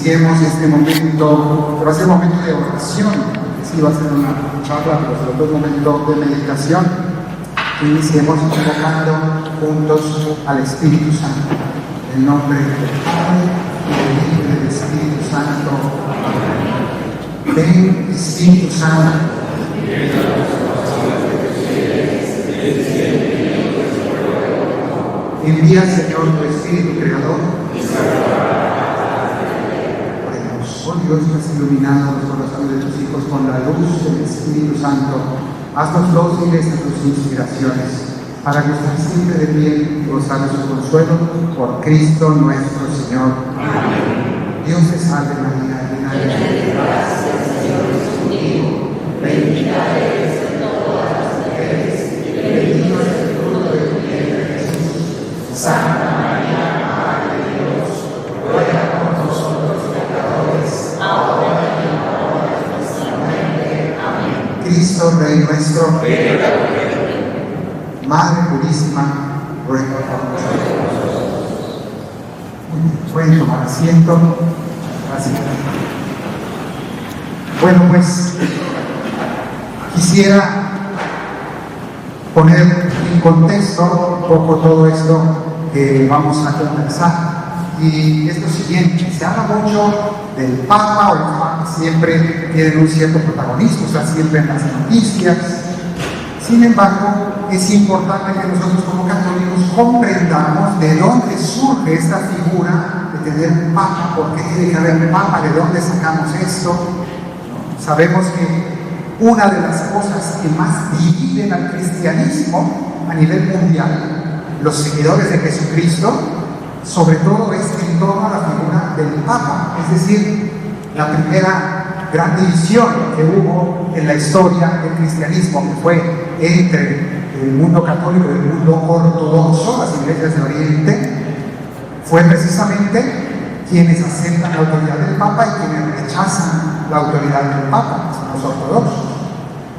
iniciemos este momento, que va a ser un momento de oración, sí va a ser una charla, pero sobre todo un momento de meditación. Iniciemos invocando juntos al Espíritu Santo, en el nombre del Padre, y del Hijo y del Espíritu Santo. Ven, Espíritu Santo. Envía, Señor, tu Espíritu Creador. Oremos. Oh Dios, que has iluminado los corazones de tus hijos con la luz del Espíritu Santo, haznos dóciles a tus inspiraciones, para gozar siempre de bien y gozar de su consuelo, por Cristo nuestro Señor. Amén. Dios te salve María, llena de gracia, el Señor es contigo, bendita eres de todas las mujeres, y bendito es el fruto de tu vientre Jesús. Santa María, Madre de Dios, ruega por nosotros pecadores, ahora y en la hora de nuestra muerte. Amén. Cristo, Rey nuestro, Madre purísima, ruega por nosotros. Pueden tomar asiento. Gracias. Bueno, pues quisiera poner en contexto un poco todo esto que vamos a conversar. Y es lo siguiente: se habla mucho del Papa, o los papas siempre tienen un cierto protagonismo, están siempre en las noticias. Sin embargo, es importante que nosotros como católicos comprendamos de dónde surge esta figura de tener un Papa, por qué tiene que haber un Papa, de dónde sacamos esto. Sabemos que una de las cosas que más dividen al cristianismo a nivel mundial, los seguidores de Jesucristo, sobre todo es en torno a la figura del Papa. Es decir, la primera gran división que hubo en la historia del cristianismo, que fue entre el mundo católico y el mundo ortodoxo, las iglesias de Oriente, fue precisamente quienes aceptan la autoridad del Papa y quienes rechazan la autoridad del Papa, son los ortodoxos.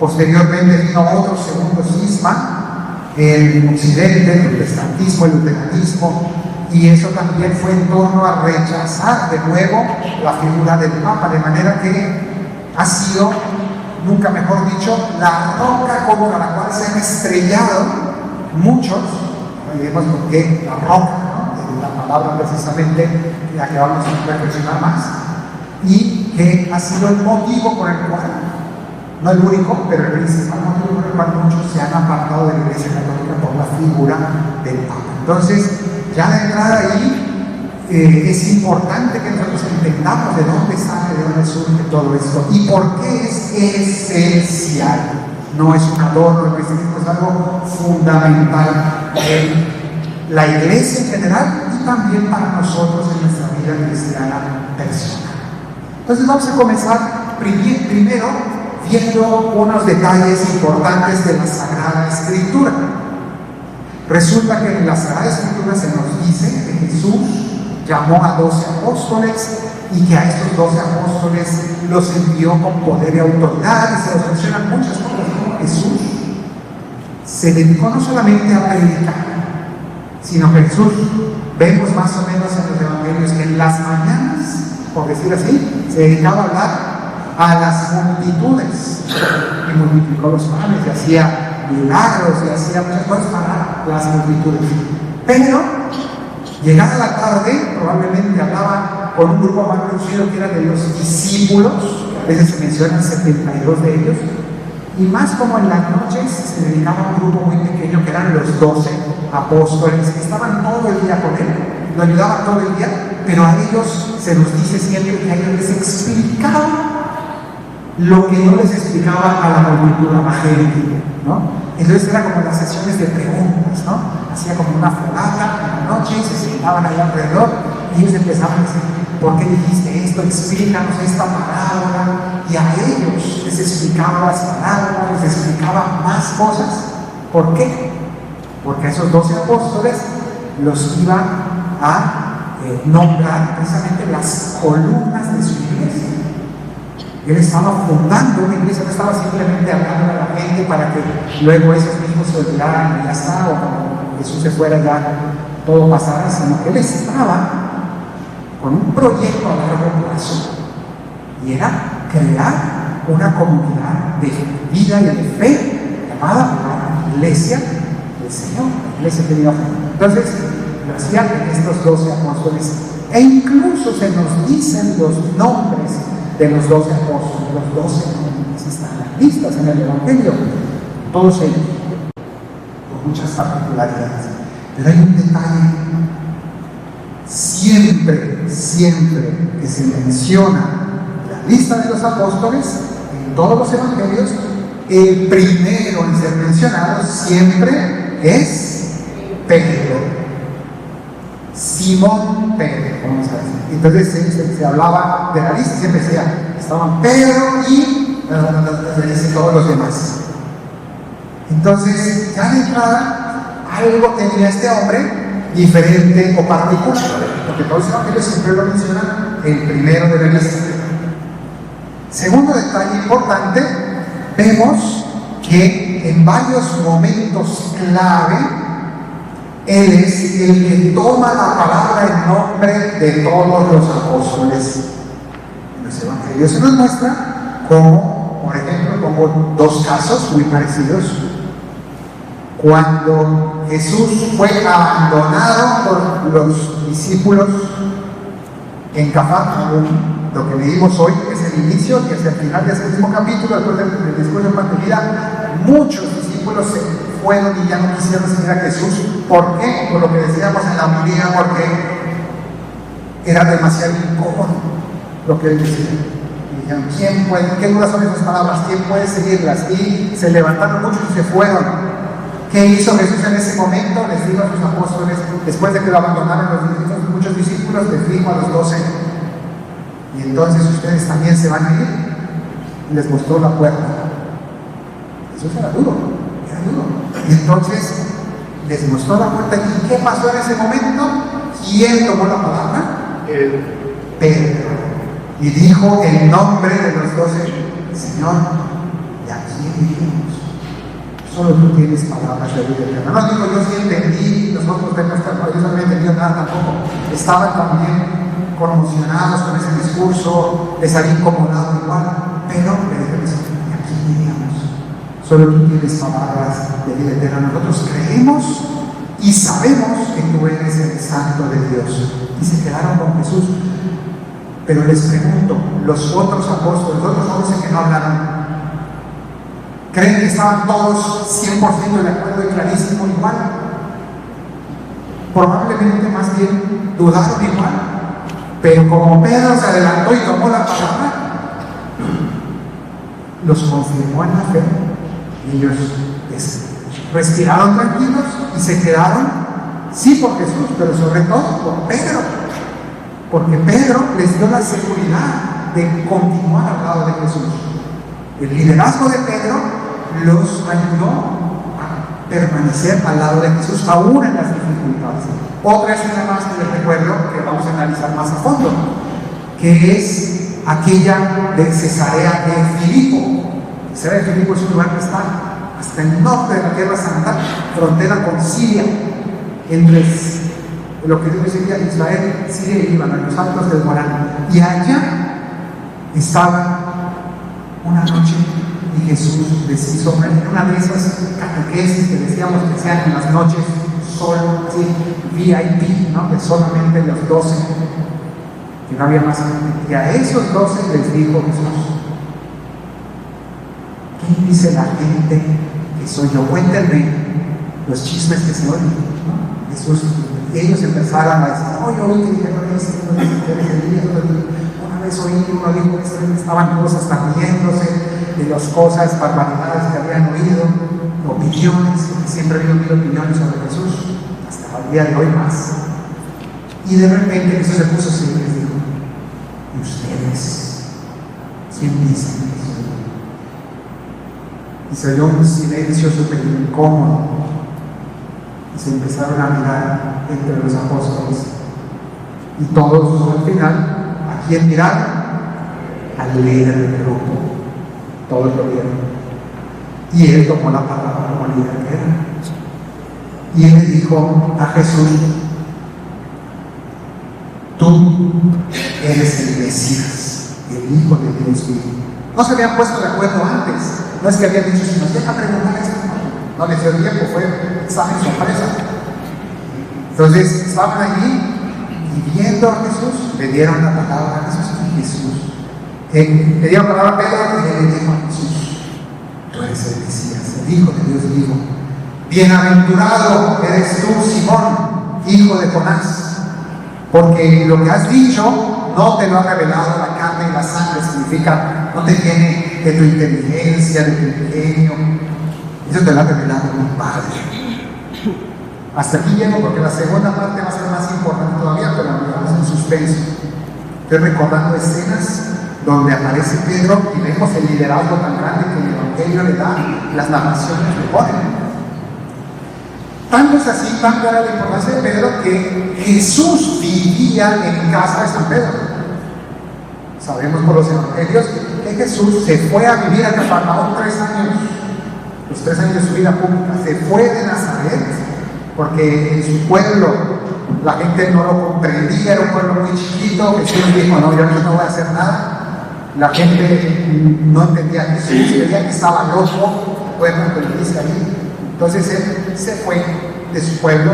Posteriormente vino otro segundo cisma, el occidente, el protestantismo, el luteranismo, y eso también fue en torno a rechazar de nuevo la figura del Papa, de manera que ha sido, nunca mejor dicho, la roca contra la cual se han estrellado muchos. Diremos por qué la roca, ¿no? La palabra precisamente la que vamos a reflexionar más, y que ha sido el motivo por el cual, no el único, pero el principal motivo por el cual muchos se han apartado de la Iglesia Católica por la figura del Papa. Entonces, ya de entrada ahí es importante que nosotros entendamos de dónde sale, de dónde surge todo esto y por qué es esencial. No es un adorno, el cristianismo es algo fundamental en la Iglesia en general y también para nosotros en nuestra vida cristiana personal. Entonces vamos a comenzar primero viendo unos detalles importantes de la Sagrada Escritura. Resulta que en la Sagrada Escritura se nos dice que Jesús llamó a 12 apóstoles y que a estos 12 apóstoles los envió con poder y autoridad, y se nos mencionan muchas cosas, como Jesús se dedicó no solamente a predicar, sino que Jesús, vemos más o menos en los evangelios que en las mañanas, por decir así, se dedicaba a hablar a las multitudes y multiplicó los panes y hacía milagros y hacía muchas cosas para las multitudes. Pero llegada la tarde, probablemente hablaba con un grupo más reducido que era de los discípulos, a veces se mencionan 72 de ellos, y más como en las noches se dedicaba a un grupo muy pequeño que eran los 12 apóstoles, que estaban todo el día con él, lo ayudaban todo el día, pero a ellos se nos dice siempre que a ellos les explicaba lo que no les explicaba a la multitud, a la gente, ¿no? Entonces era como las sesiones de preguntas, ¿no? Hacía como una fogata en la noche y se sentaban ahí alrededor y ellos empezaban a decir: ¿por qué dijiste esto? Explícanos esta parábola. Y a ellos les explicaba las parábolas, les explicaba más cosas. ¿Por qué? Porque a esos 12 apóstoles los iba a nombrar precisamente las columnas de su iglesia. Él estaba fundando una iglesia, no estaba simplemente hablando a la gente para que luego esos mismos se olvidaran y ya está, o cuando Jesús se fuera ya todo pasara, sino que él estaba con un proyecto a largo plazo, y era crear una comunidad de vida y de fe llamada la Iglesia del Señor, la Iglesia que viva. Entonces, lo hacían estos 12 apóstoles, e incluso se nos dicen los nombres de los 12 apóstoles, los 12 nombres están listas en el Evangelio, todos ellos, con muchas particularidades. Pero hay un detalle: siempre que se menciona la lista de los apóstoles en todos los evangelios, el primero en ser mencionado siempre es Pedro. Simón Pedro, vamos a decir. Entonces se hablaba de la lista, siempre decía, estaban Pedro y todos los demás. Entonces, ya de entrada, algo tenía este hombre diferente o particular, porque todos los evangelios siempre lo mencionan el primero de la lista. Segundo detalle importante, vemos que en varios momentos clave, Él es el que toma la palabra en nombre de todos los apóstoles. En los evangelios se nos muestra como, por ejemplo, como dos casos muy parecidos. Cuando Jesús fue abandonado por los discípulos en Cafarnaúm, lo que leímos hoy es el inicio y hacia el final de ese mismo capítulo, después del discurso de Pantelida, muchos discípulos se fueron y ya no quisieron seguir a Jesús. ¿Por qué? Por lo que decíamos en la homilía, porque era demasiado incómodo lo que él decía. Y dijeron, ¿quién puede? ¿Qué duras son esas palabras? ¿Quién puede seguirlas? Y se levantaron muchos y se fueron. ¿Qué hizo Jesús en ese momento? Les dijo a sus apóstoles, después de que lo abandonaron muchos discípulos, les dijo a los 12, y entonces ustedes también se van a ir. Y les mostró la puerta. Eso era duro. Y entonces les mostró la puerta. ¿Y qué pasó en ese momento? ¿Quién tomó la palabra? Pedro. Y dijo el nombre de los 12, Señor, ¿y a quién iremos? Solo tú tienes palabras de vida eterna. No digo, yo sí entendí, nosotros de nuestra yo no había entendido nada tampoco. Estaban también conmocionados con ese discurso, les había incomodado igual, pero le dijeron, ¿y a quién iríamos? Solo tú tienes palabras de vida eterna. Nosotros creemos y sabemos que tú eres el Santo de Dios. Y se quedaron con Jesús. Pero les pregunto, los otros apóstoles, los otros 11 que no hablaron, ¿creen que estaban todos 100% de acuerdo y clarísimo igual? Probablemente más bien dudaron igual. Pero como Pedro se adelantó y tomó la palabra, los confirmó en la fe. Y ellos respiraron tranquilos y se quedaron, sí, por Jesús, pero sobre todo por Pedro. Porque Pedro les dio la seguridad de continuar al lado de Jesús. El liderazgo de Pedro los ayudó a permanecer al lado de Jesús, aún en las dificultades. Otra escena más que les recuerdo, que vamos a analizar más a fondo, que es aquella de Cesarea de Filipo. Cesarea de Filipo es un lugar que está hasta el norte de la Tierra Santa, frontera con Siria, entre lo que hoy sería Israel, Siria y Líbano, en los altos del Golán. Y allá estaba una noche y Jesús les hizo en una de esas catequesis que decíamos que sean en las noches solo, ¿sí? VIP, ¿no? Que solamente los 12, que no había más gente. Y a esos 12 les dijo Jesús, ¿quién dice la gente que soy yo? Cuéntenme los chismes que se oyen, ¿no? Jesús, y ellos empezaron a decir, no, yo oí que dijeron esto, una vez oí, uno dijo que estaban todos hasta riéndose de las cosas, barbaridades que habían oído, opiniones, porque siempre había oído opiniones sobre Jesús, hasta el día de hoy más. Y de repente Jesús se puso así y les dijo, ¿y ustedes quién dicen que soy yo? Y se oyó un silencio súper incómodo. Y se empezaron a mirar entre los apóstoles. Y todos al final, ¿a quién miraron? Al líder del grupo. Todos lo vieron. Y él tomó la palabra como líder que era. Y él le dijo a Jesús, tú eres el Mesías, el Hijo de Dios vivo. No se habían puesto de acuerdo antes, no es que habían dicho, si nos deja preguntar esto, no les dio tiempo, fue examen sorpresa. Entonces estaban allí y viendo a Jesús, le dieron la palabra a Jesús y Jesús. Le dieron la palabra a Pedro y le dijo a Jesús, tú eres el Mesías, el Hijo de Dios vivo. Bienaventurado eres tú, Simón, hijo de Jonás, porque lo que has dicho no te lo ha revelado la carne y la sangre, significa no te viene de tu inteligencia, de tu ingenio, eso te lo ha revelado mi Padre. Hasta aquí llego porque la segunda parte va a ser más importante todavía, pero la dejamos en suspenso. Estoy recordando escenas donde aparece Pedro y vemos el liderazgo tan grande que el Evangelio le da y las narraciones le ponen. Tanto es así, tan clara la importancia de Pedro, que Jesús vivía en casa de San Pedro. Sabemos por los evangelios que Jesús se fue a vivir a Cafarnaúm 3 años, los 3 años de su vida pública. Se fue de Nazaret porque en su pueblo la gente no lo comprendía, era un pueblo muy chiquito. Jesús dijo, no, yo aquí no voy a hacer nada. La gente no entendía a Jesús, creía que estaba loco, pueblo que dice ahí. Entonces él se fue de su pueblo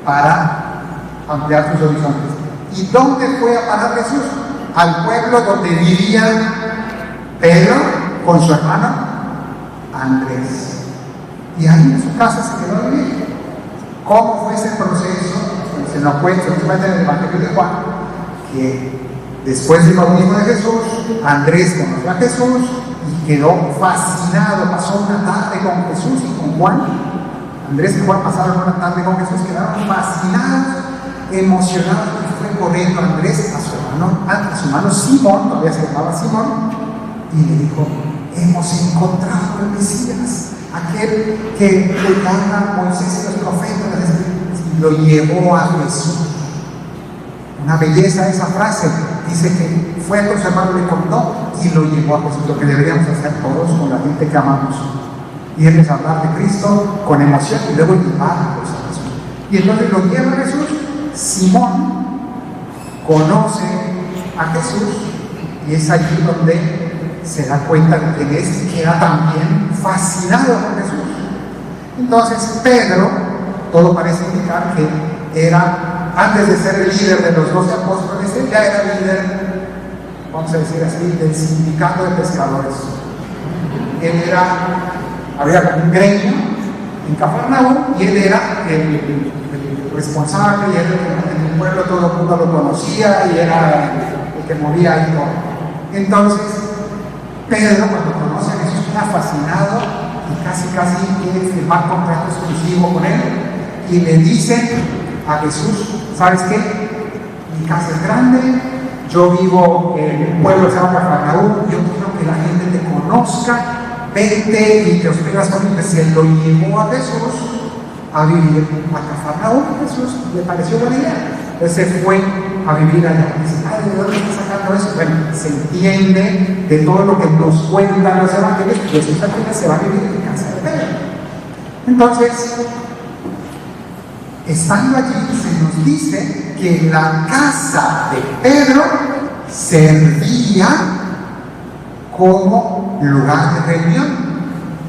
para ampliar sus horizontes. ¿Y dónde fue a parar Jesús? Al pueblo donde vivía Pedro con su hermano Andrés. Y ahí en su casa se quedó a vivir. ¿Cómo fue ese proceso? Se nos cuenta en el Evangelio de Juan que después del bautismo de Jesús, Andrés conoció a Jesús y quedó fascinado. Pasó una tarde con Jesús y con Juan. Andrés y Juan pasaron una tarde con Jesús, quedaron fascinados, emocionados, y fue corriendo Andrés a su hermano Simón, todavía se llamaba Simón, y le dijo, hemos encontrado al Mesías, aquel que le llama a Moisés y los profetas, y lo llevó a Jesús. Una belleza esa frase. Dice que fue con su hermano, le contó y lo llevó a Jesús, lo que deberíamos hacer todos con la gente que amamos. Y él es hablar de Cristo con emoción y luego llevarlos a Jesús. Y entonces lo lleva a Jesús. Simón conoce a Jesús y es allí donde se da cuenta de quién es y queda también fascinado con Jesús. Entonces Pedro, todo parece indicar que era, antes de ser el líder de los 12 apóstoles, él ya era líder, vamos a decir así, del sindicato de pescadores. Él había un gremio en Cafarnaúm y él era el responsable, y en el pueblo todo el mundo lo conocía y era el que movía ahí todo. Entonces, Pedro, cuando conoce a Jesús, está fascinado y casi quiere firmar contrato exclusivo con él y le dice a Jesús, ¿sabes qué? Mi casa es grande, yo vivo en un pueblo que se llama Cafarnaúm, yo quiero que la gente te conozca, vente y te hospedas conmigo. Se lo llevó a Jesús a vivir a Cafarnaúm. Jesús le pareció buena idea, entonces se fue a vivir allá. Dice, ¿de dónde está sacando eso? Bueno, se entiende de todo lo que nos cuentan los evangelios, que Jesús al final se va a vivir en casa de Pedro. Entonces, estando allí, se nos dice que la casa de Pedro servía como lugar de reunión.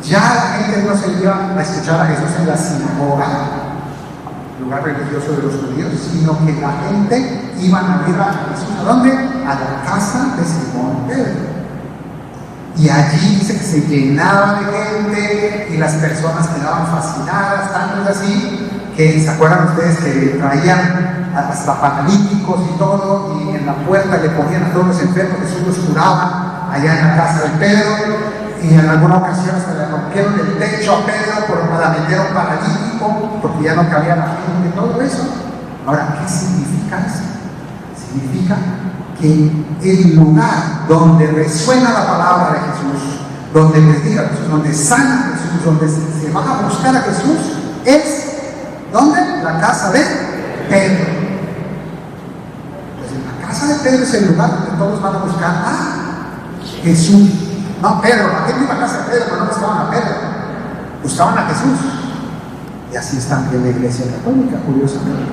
Ya la gente no se iba a escuchar a Jesús en la sinagoga, lugar religioso de los judíos, sino que la gente iba a ir a Jesús. ¿A dónde? A la casa de Simón Pedro. Y allí dice que se llenaba de gente y las personas quedaban fascinadas, tanto es así que se acuerdan ustedes que traían hasta paralíticos y todo, y en la puerta le ponían a todos los enfermos. Jesús los curaba allá en la casa de Pedro, y en alguna ocasión hasta le rompieron el techo a Pedro para meter a un paralítico porque ya no cabía la gente, todo eso. Ahora, ¿qué significa eso? Significa que el lugar donde resuena la palabra de Jesús, donde predica Jesús, donde sana Jesús, donde se va a buscar a Jesús, es ¿dónde? La casa de Pedro. Pues en la casa de Pedro es el lugar donde todos van a buscar a Jesús. No, Pedro, la gente iba a casa de Pedro, pero no buscaban a Pedro, buscaban a Jesús. Y así es también la Iglesia Católica, curiosamente.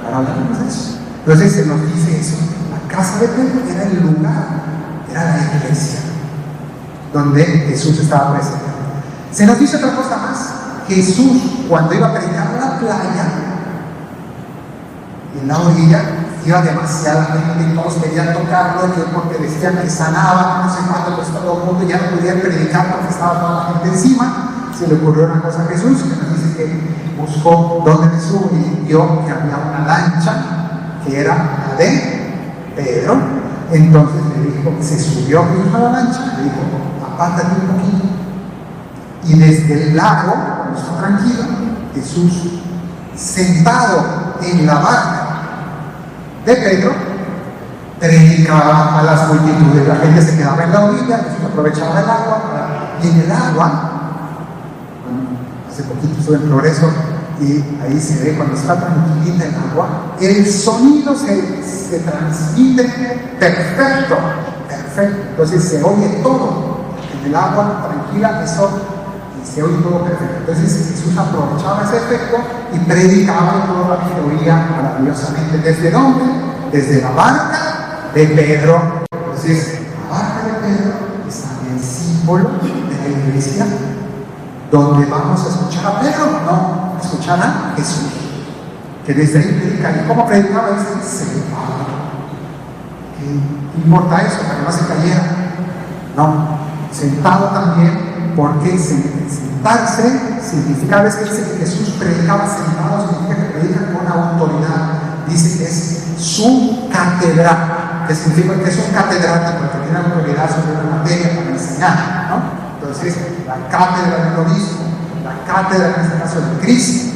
Ahora hablamos de eso. Entonces se nos dice eso. La casa de Pedro era el lugar, era la iglesia, donde Jesús estaba presente. Se nos dice otra cosa más. Jesús, cuando iba a predicar a la playa, en la orilla, iba demasiada gente y todos querían tocarlo, porque decían que sanaba, no sé cuánto, pues todo el mundo ya no podía predicar porque estaba toda la gente encima. Se le ocurrió una cosa a Jesús, que nos dice que buscó dónde me subo y vio que había una lancha, que era la de Pedro. Entonces le dijo, se subió a la lancha, le dijo, apártate un poquito. Y desde el lago, cuando está tranquilo, Jesús, sentado en la barca de Pedro, predicaba a las multitudes. La gente se quedaba en la orilla, Jesús aprovechaba el agua, y en el agua, hace poquito estuve en Progreso, y ahí se ve cuando está tranquilita el agua, el sonido se transmite perfecto. Entonces se oye todo en el agua tranquila, eso, y se oye todo perfecto. Entonces Jesús aprovechaba ese efecto y predicaba, y toda la gente oía maravillosamente. ¿Desde dónde? Desde la barca de Pedro. Entonces la barca de Pedro es también símbolo de la iglesia, donde vamos a escuchar a Pedro, no, a escuchar a Jesús, que desde ahí predica. ¿Y cómo predicaba? Sentado. ¿Qué importa eso? Para que no se cayera. No, sentado también, porque sentarse significa, a veces dice que Jesús predicaba sentado, significa que predica con autoridad. Dice que es su cátedra, que significa que es un catedrático, que tiene autoridad sobre una materia para enseñar, ¿no? Entonces, la cátedra del obispo, la cátedra en este caso de Cristo,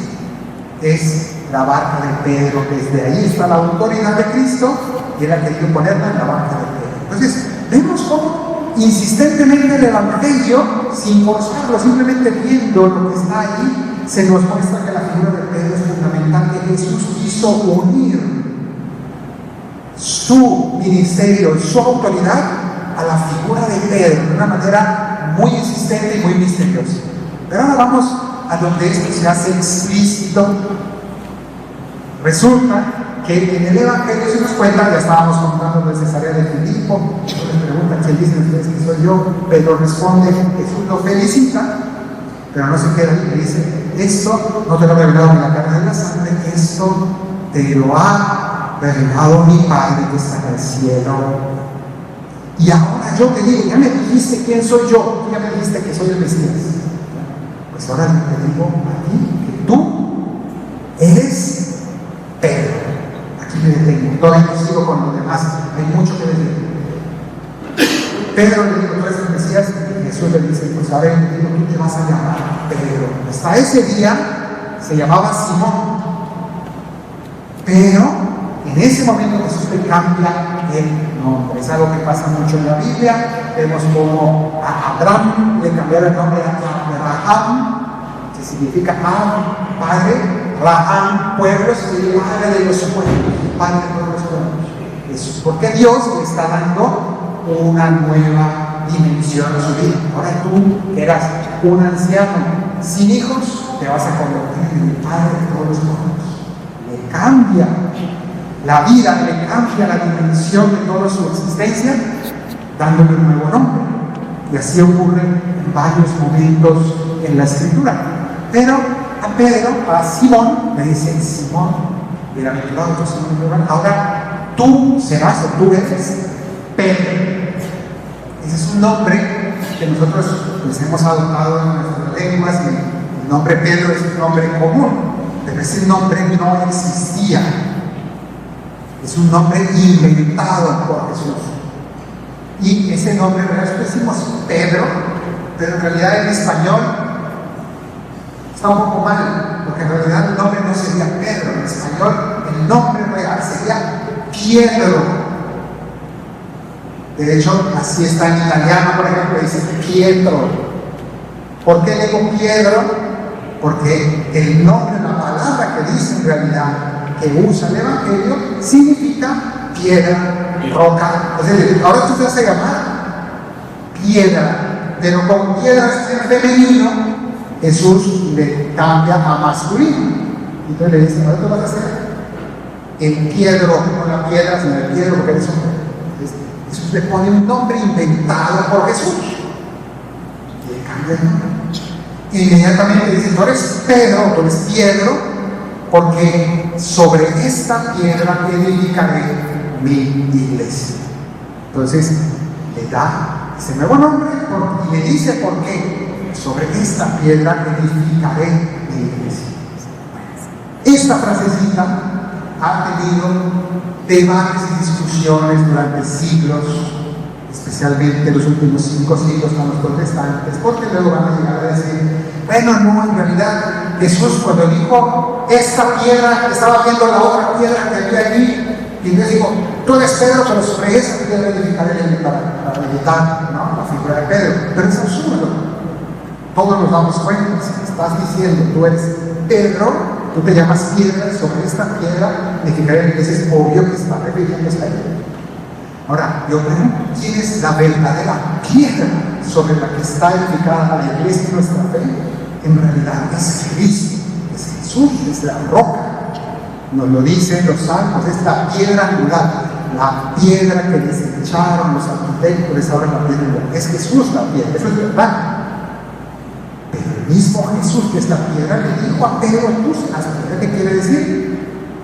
es la barca de Pedro. Desde ahí está la autoridad de Cristo, y él ha querido ponerla en la barca de Pedro. Entonces, vemos cómo insistentemente el Evangelio, sin forzarlo, simplemente viendo lo que está ahí, se nos muestra que la figura de Pedro es fundamental, que Jesús quiso unir su ministerio y su autoridad a la figura de Pedro de una manera muy insistente y muy misteriosa. Pero ahora vamos a donde esto se hace explícito. Resulta que en el Evangelio se nos cuenta, ya estábamos contando de Cesarea de Filipo, les preguntan quién dicen ustedes que soy yo. Pedro responde, Jesús lo felicita, pero no se queda ahí, le dice, esto no te lo ha revelado ni la carne ni la sangre, esto te lo ha revelado mi Padre que está en el cielo. Y ahora yo te digo, ya me dijiste quién soy yo, ya me dijiste que soy el Mesías. Pues ahora te digo a ti que tú eres Pedro. Aquí me detengo, todavía no sigo con los demás, hay mucho que decir. Pedro le dijo, tú eres el Mesías, y Jesús le dice, pues a ver, tú te vas a llamar Pedro. Hasta ese día se llamaba Simón, pero en ese momento Jesús le cambia el nombre. Es algo que pasa mucho en la Biblia. Vemos como a Abraham le cambiaron el nombre a Abraham, que significa padre. Abraham, pueblos, y padre de los pueblos, padre de todos los pueblos. Jesús, porque Dios le está dando una nueva dimensión a su vida. Ahora tú, que eras un anciano sin hijos, te vas a convertir en el padre de todos los pueblos. Le cambia la vida, le cambia la dimensión de toda su existencia, dándole un nuevo nombre. Y así ocurre en varios momentos en la Escritura. Pero a Pedro, a Simón, le dicen Simón, bienaventurado tú, Simón, ahora tú serás o tú eres Pedro. Ese es un nombre que nosotros pues, hemos adoptado en nuestras lenguas, y el nombre Pedro es un nombre común, pero ese nombre no existía. Es un nombre inventado por Jesús. Y ese nombre, nosotros decimos Pedro, pero en realidad en español está un poco mal, porque en realidad el nombre no sería Pedro. En español el nombre real sería Pietro. De hecho, así está en italiano, por ejemplo, dice Pietro. ¿Por qué le digo Pietro? Porque el nombre, la palabra que dice en realidad, que usa el Evangelio, significa piedra, roca. O sea, ahora tú te vas a llamar piedra, pero con piedra es femenino, Jesús le cambia a masculino. Entonces le dice, ahora tú vas a ser el Piedro, no la piedra, sino el Piedro, porque Jesús le pone un nombre inventado por Jesús. Y le cambia el nombre. Inmediatamente dice, tú eres Pedro, tú eres Piedro, porque sobre esta piedra edificaré mi iglesia. Entonces, le da ese nuevo nombre y le dice por qué. Sobre esta piedra edificaré mi iglesia. Esta frasecita ha tenido debates y discusiones durante siglos, especialmente los últimos 5 siglos con los protestantes, porque luego van a llegar a decir, bueno, no, en realidad Jesús cuando dijo esta piedra, estaba viendo la otra piedra que había allí, y Dios dijo, tú eres Pedro, pero sobre esa piedra edificaré para meditar, ¿no? La figura de Pedro. Pero es absurdo. Todos nos damos cuenta, si estás diciendo tú eres Pedro, tú te llamas piedra, y sobre esta piedra edificaré, y es obvio que está refiriéndose a él. Ahora, yo pregunto, ¿quién es la verdadera piedra sobre la que está edificada la iglesia y nuestra fe? En realidad es Cristo, es Jesús, es la roca. Nos lo dicen los salmos, es la piedra angular, la piedra que desecharon los arquitectos, les abren la piedra angular. Es Jesús la piedra, eso es verdad. Pero el mismo Jesús que es la piedra le dijo a Pedro, tú serás la piedra. ¿Qué quiere decir?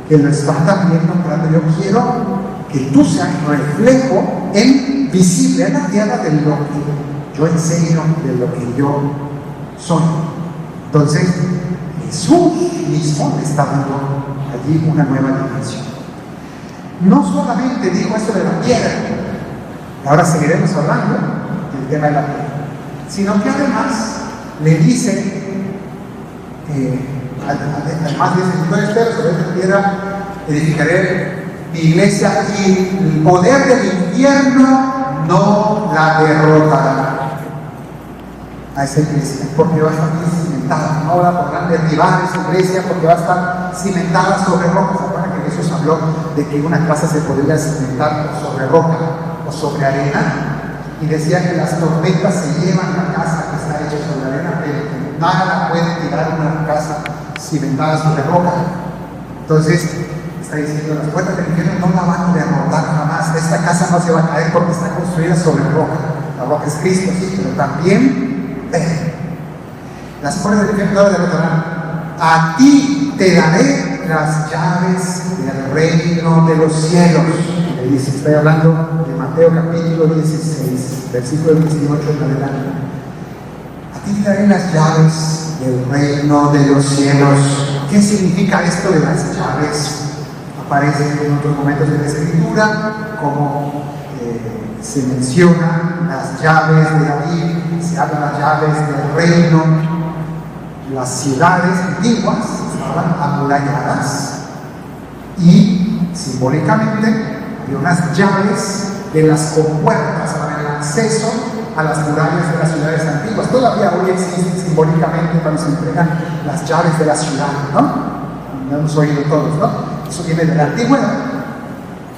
Que lo está también nombrando. Yo quiero que tú seas reflejo visible en la tierra de lo que yo enseño, de lo que yo soy. Entonces, Jesús mismo le está dando allí una nueva dimensión. No solamente dijo esto de la piedra, ahora seguiremos hablando del tema de la piedra, sino que además le dice, además dice, tú eres Pedro, sobre esta piedra edificaré mi iglesia y el poder del infierno no la derrotará. A esa iglesia, porque va a estar bien cimentada, no la podrán derribar esa iglesia porque va a estar cimentada sobre roca. ¿Se acuerdan que Jesús habló de que una casa se podría cimentar sobre roca o sobre arena? Y decía que las tormentas se llevan la casa que está hecha sobre arena, pero nada puede tirar una casa cimentada sobre roca. Entonces, está diciendo, las puertas del infierno no la van a derrotar jamás. Esta casa no se va a caer porque está construida sobre roca. La roca es Cristo, sí, pero también las puertas del infierno no la derrotarán. A ti te daré las llaves del reino de los cielos. Le dice, estoy hablando de Mateo capítulo 16, versículo 18 en adelante. A ti te daré las llaves del reino de los cielos. ¿Qué significa esto de las llaves? Aparece en otros momentos de la Escritura, como se mencionan las llaves de David, se hablan las llaves del reino. Las ciudades antiguas estaban amuralladas y simbólicamente había unas llaves de las compuertas para el acceso a las murallas de las ciudades antiguas. Todavía hoy existen simbólicamente cuando se entregan las llaves de la ciudad, ¿no? Lo hemos oído todos, ¿no? Eso viene de la antigüedad.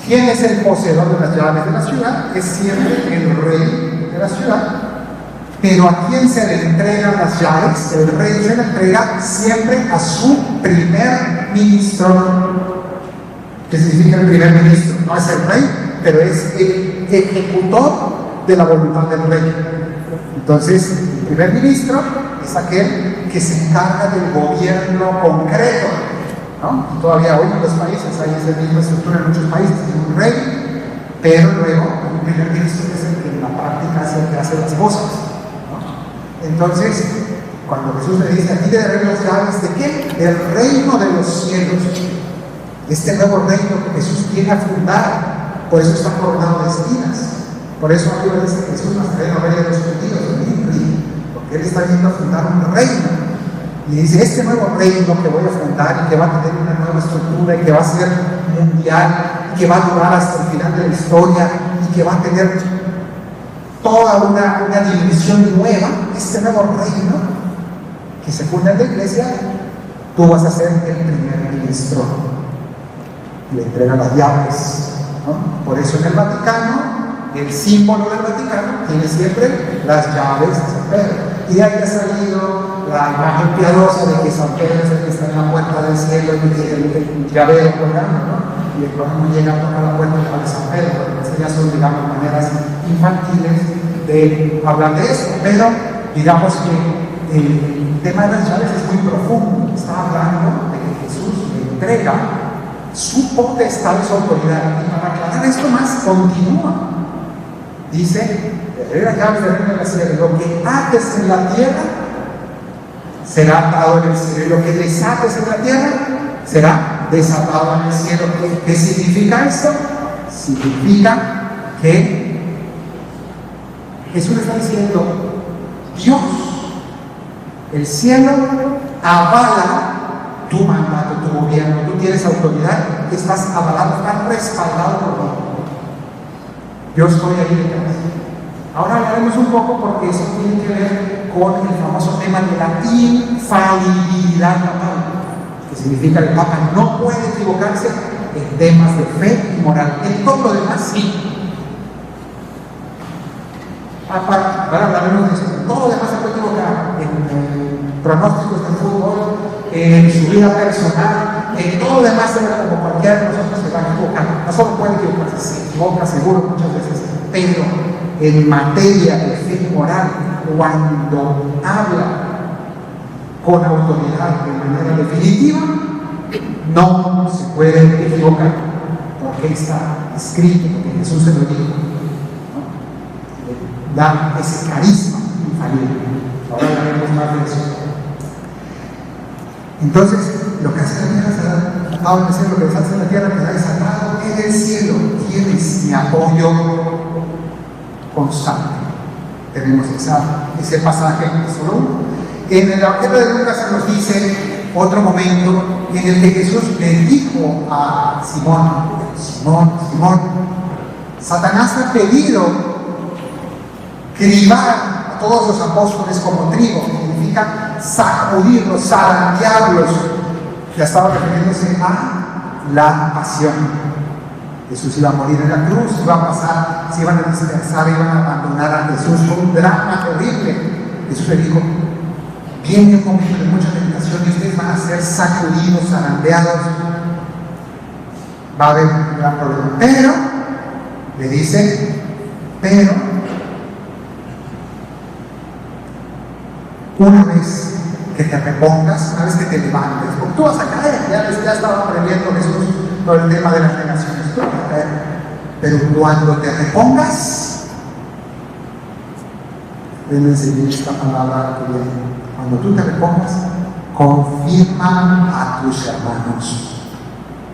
¿Quién es el poseedor de las llaves de la ciudad? Es siempre el rey de la ciudad. Pero ¿a quién se le entregan las llaves? El rey se le entrega siempre a su primer ministro. ¿Qué significa el primer ministro? No es el rey, pero es el ejecutor de la voluntad del rey. Entonces, el primer ministro es aquel que se encarga del gobierno concreto, ¿no? Y todavía hoy en los países hay esa misma estructura en muchos países, hay un rey, pero luego el primer ministro es el que en la práctica es el que hace las cosas, ¿no? Entonces, cuando Jesús le dice, aquí te daré las llaves ¿de qué? Del reino de los cielos. Este nuevo reino que Jesús viene a fundar, por eso está coronado de espinas. Por eso arriba dice Jesús Nazareno, rey de los judíos, porque él está viendo a fundar un reino. Y dice, este nuevo reino que voy a fundar y que va a tener una nueva estructura y que va a ser mundial y que va a durar hasta el final de la historia y que va a tener toda una dimensión nueva, este nuevo reino que se funda en la iglesia, tú vas a ser el primer ministro. Le entrega las llaves, ¿no? Por eso en el Vaticano, el símbolo del Vaticano tiene siempre las llaves de San Pedro. Y de ahí ha salido la imagen piadosa de que San Pedro es el que está en la puerta del cielo y el llavero colgando, ¿no? y el programa llega a tocar la puerta de San Pedro, porque esas ya son, digamos, maneras infantiles de hablar de esto, pero digamos que el tema de las llaves es muy profundo. Está hablando de que Jesús le entrega su potestad y su autoridad, y para aclarar esto más, continúa. Dice: te daré las llaves del reino de la cielo, lo que ates en la tierra será atado en el cielo, y lo que desates en la tierra será desatado en el cielo. ¿Qué significa esto? Significa que Jesús está diciendo: Dios, el cielo, avala tu mandato, tu gobierno, tú tienes autoridad, estás avalado, estás respaldado por mí. Yo estoy ahí detrás. Ahora hablaremos un poco, porque eso tiene que ver con el famoso tema de la infalibilidad papal, que significa que el Papa no puede equivocarse en temas de fe y moral. En todo lo demás sí. Ahora hablaremos de eso. En todo lo demás se puede equivocar, en pronósticos de fútbol, en su vida personal, en todo lo demás, como cualquiera de nosotros se va a equivocar. No solo puede equivocarse, se equivoca seguro muchas veces, pero en materia de fe y moral, cuando habla con autoridad de manera definitiva, no se puede equivocar, porque está escrito, porque Jesús se lo dijo, ¿no? Da ese carisma infalible. Ahora hablaremos más de eso. Entonces, lo que hace la tierra será atado en el cielo, lo que deshace en la tierra será desatado en el cielo. Tienes mi apoyo constante. Tenemos ese pasaje solo uno. En el Evangelio de Lucas se nos dice otro momento en el que Jesús le dijo a Simón: Simón, Satanás ha pedido cribar a todos los apóstoles como trigo, que significa sacudirlos, zarandearlos. Ya estaba refiriéndose a la pasión. Jesús iba a morir en la cruz, iba a pasar, se iban a dispersar, iban a abandonar a Jesús. Fue un drama terrible. Jesús le dijo: viene un momento de mucha tentación y ustedes van a ser sacudidos, zarandeados. Va a haber un gran problema. Pero, le dice, una vez que te repongas, una vez que te levantes, porque tú vas a caer, ya estaba aprendiendo Jesús por el tema de las negaciones, tú vas a caer, pero cuando te repongas, ven a enseñar esta palabra que viene: cuando tú te repongas, confirma a tus hermanos.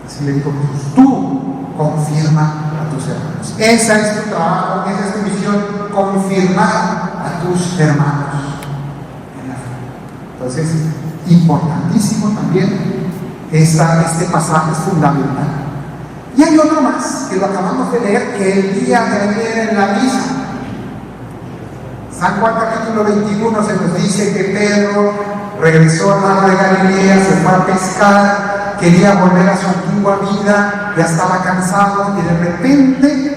Así le dijo Jesús: tú confirma a tus hermanos. Esa es tu trabajo, esa es tu misión, confirmar a tus hermanos. Entonces, importantísimo también, este pasaje es fundamental. Y hay otro más, que lo acabamos de leer, que el día de ayer en la misa. San Juan capítulo 21 se nos dice que Pedro regresó al mar de Galilea, se fue a pescar, quería volver a su antigua vida, ya estaba cansado, y de repente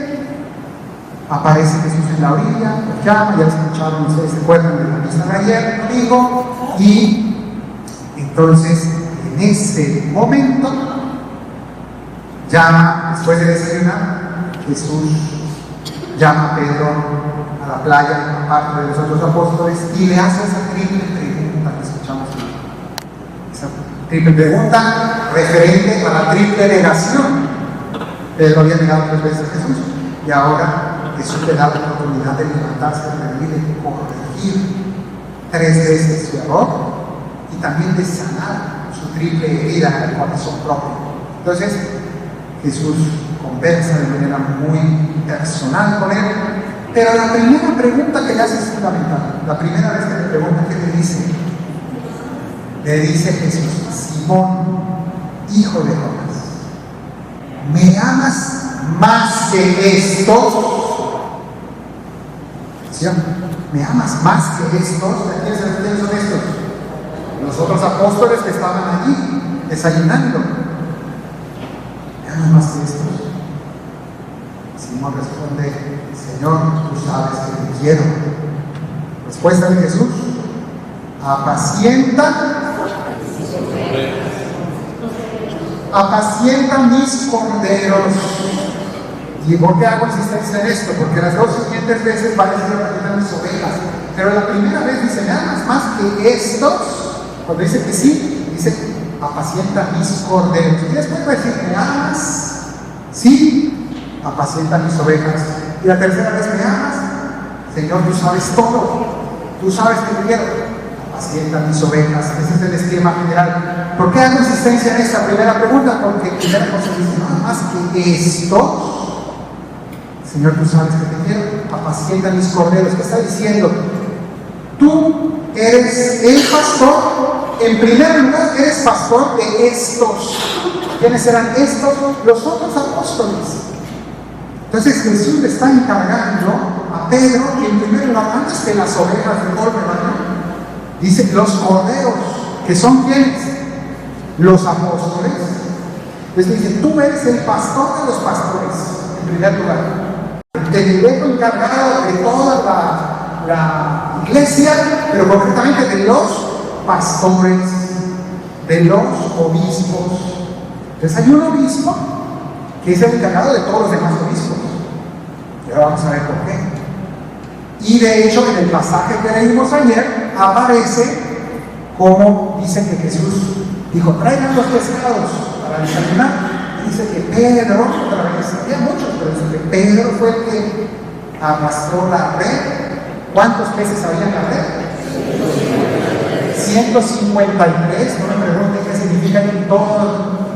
aparece Jesús en la orilla, lo llama, ya escucharon, ustedes se acuerdan de la misa de ayer, lo digo, y entonces en ese momento llama, después de desayunar, Jesús llama a Pedro a la playa, aparte de los otros apóstoles, y le hace esa triple pregunta que escuchamos hoy. Esa triple pregunta referente a la triple negación. Pedro había negado 3 veces a Jesús, y ahora Jesús le da la oportunidad de levantarse, de reír, de corregir 3 veces su error, y también de sanar su triple herida en el corazón propio. Entonces, Jesús conversa de manera muy personal con él, pero la primera pregunta que le hace es fundamental. La primera vez que le pregunta, ¿qué le dice? Le dice Jesús: Simón, hijo de Jonás, ¿me amas más que estos? ¿Sí? ¿Me amas más que estos? ¿Quiénes son estos? Los otros apóstoles que estaban allí desayunando. ¿Me amas más que estos? Simón responde: Señor, tú sabes que te quiero. Respuesta de Jesús: apacienta apacienta mis corderos. ¿Y por qué hago insistencia en esto? Porque las dos siguientes veces va a decir apacienta mis ovejas. Pero la primera vez dice, me amas más que estos. Cuando dice que sí, dice, apacienta mis corderos. Y después va a decir, ¿me amas? Sí, apacienta mis ovejas. Y la tercera vez, ¿me amas? Señor, tú sabes todo. Tú sabes que te quiero. Apacienta mis ovejas. Ese es el esquema general. ¿Por qué hago insistencia en esta primera pregunta? Porque primera cosa dice, no más que estos. Señor, tú sabes que te quiero. Apacienta mis corderos. ¿Qué está diciendo? Tú eres el pastor. En primer lugar, eres pastor de estos. ¿Quiénes eran estos? Los otros apóstoles. Entonces Jesús le está encargando a Pedro que en primer lugar, antes que las ovejas de golpe, dice los corderos, que son quienes, los apóstoles. Entonces dice, tú eres el pastor de los pastores, en primer lugar. Te dejo encargado de toda la iglesia, pero concretamente de los pastores, de los obispos. Entonces hay un obispo que es el encargado de todos los demás obispos. Y ahora vamos a ver por qué. Y de hecho, en el pasaje que leímos ayer, aparece como dice que Jesús dijo, traigan los pescados para desayunar. Y dice que Pedro, otra vez, había muchos, pero dice que Pedro fue el que arrastró la red. ¿Cuántos peces había en la red? 153, no me pregunten qué significa en todos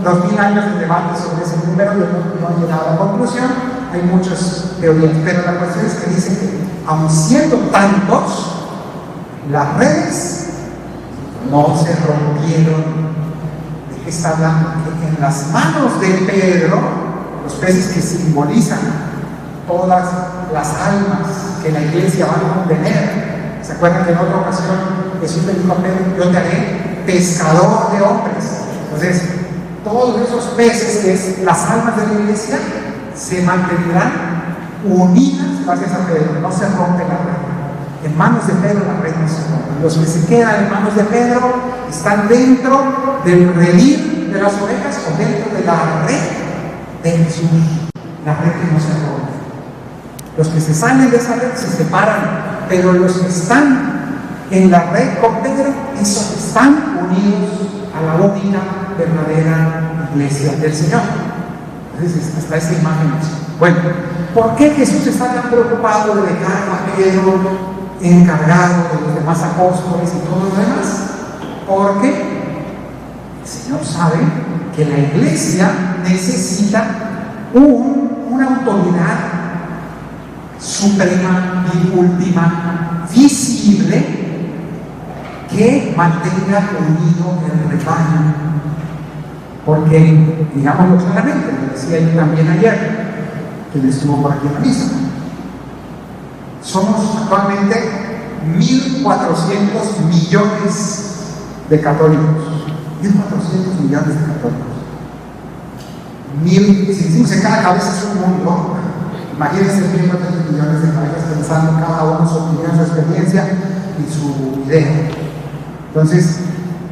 los 1000 años de debate sobre ese número, yo no he llegado a la conclusión, hay muchas teorías, pero la cuestión es que dicen que, aun siendo tantos, las redes no se rompieron. ¿De qué está hablando? Que en las manos de Pedro, los peces que simbolizan todas las almas que la iglesia va a contener. ¿Se acuerdan que en otra ocasión Jesús le dijo a Pedro, yo te haré pescador de hombres? Entonces, todos esos peces, que es las almas de la iglesia, se mantendrán unidas gracias a Pedro, no se rompe la red. En manos de Pedro la red no se rompe. Los que se quedan en manos de Pedro están dentro del redil de las ovejas o dentro de la red de Jesús, la red que no se rompe. Los que se salen de esa red se separan, pero los que están en la red con Pedro, esos están unidos a la única verdadera iglesia del Señor. Entonces, hasta esta imagen. Bueno, ¿por qué Jesús está tan preocupado de dejar a Pedro encargado de los demás apóstoles y todo lo demás? Porque el Señor sabe que la iglesia necesita una autoridad suprema y última, visible, que mantenga unido el rebaño. Porque, digámoslo claramente, lo decía yo también ayer, que estuvo por aquí en la misa, somos actualmente 1.400 millones de católicos. 1.400 millones de católicos. Si decimos en cada cabeza es un mundo, imagínense 1.400 millones de cabezas pensando cada uno su opinión, su experiencia y su idea. Entonces,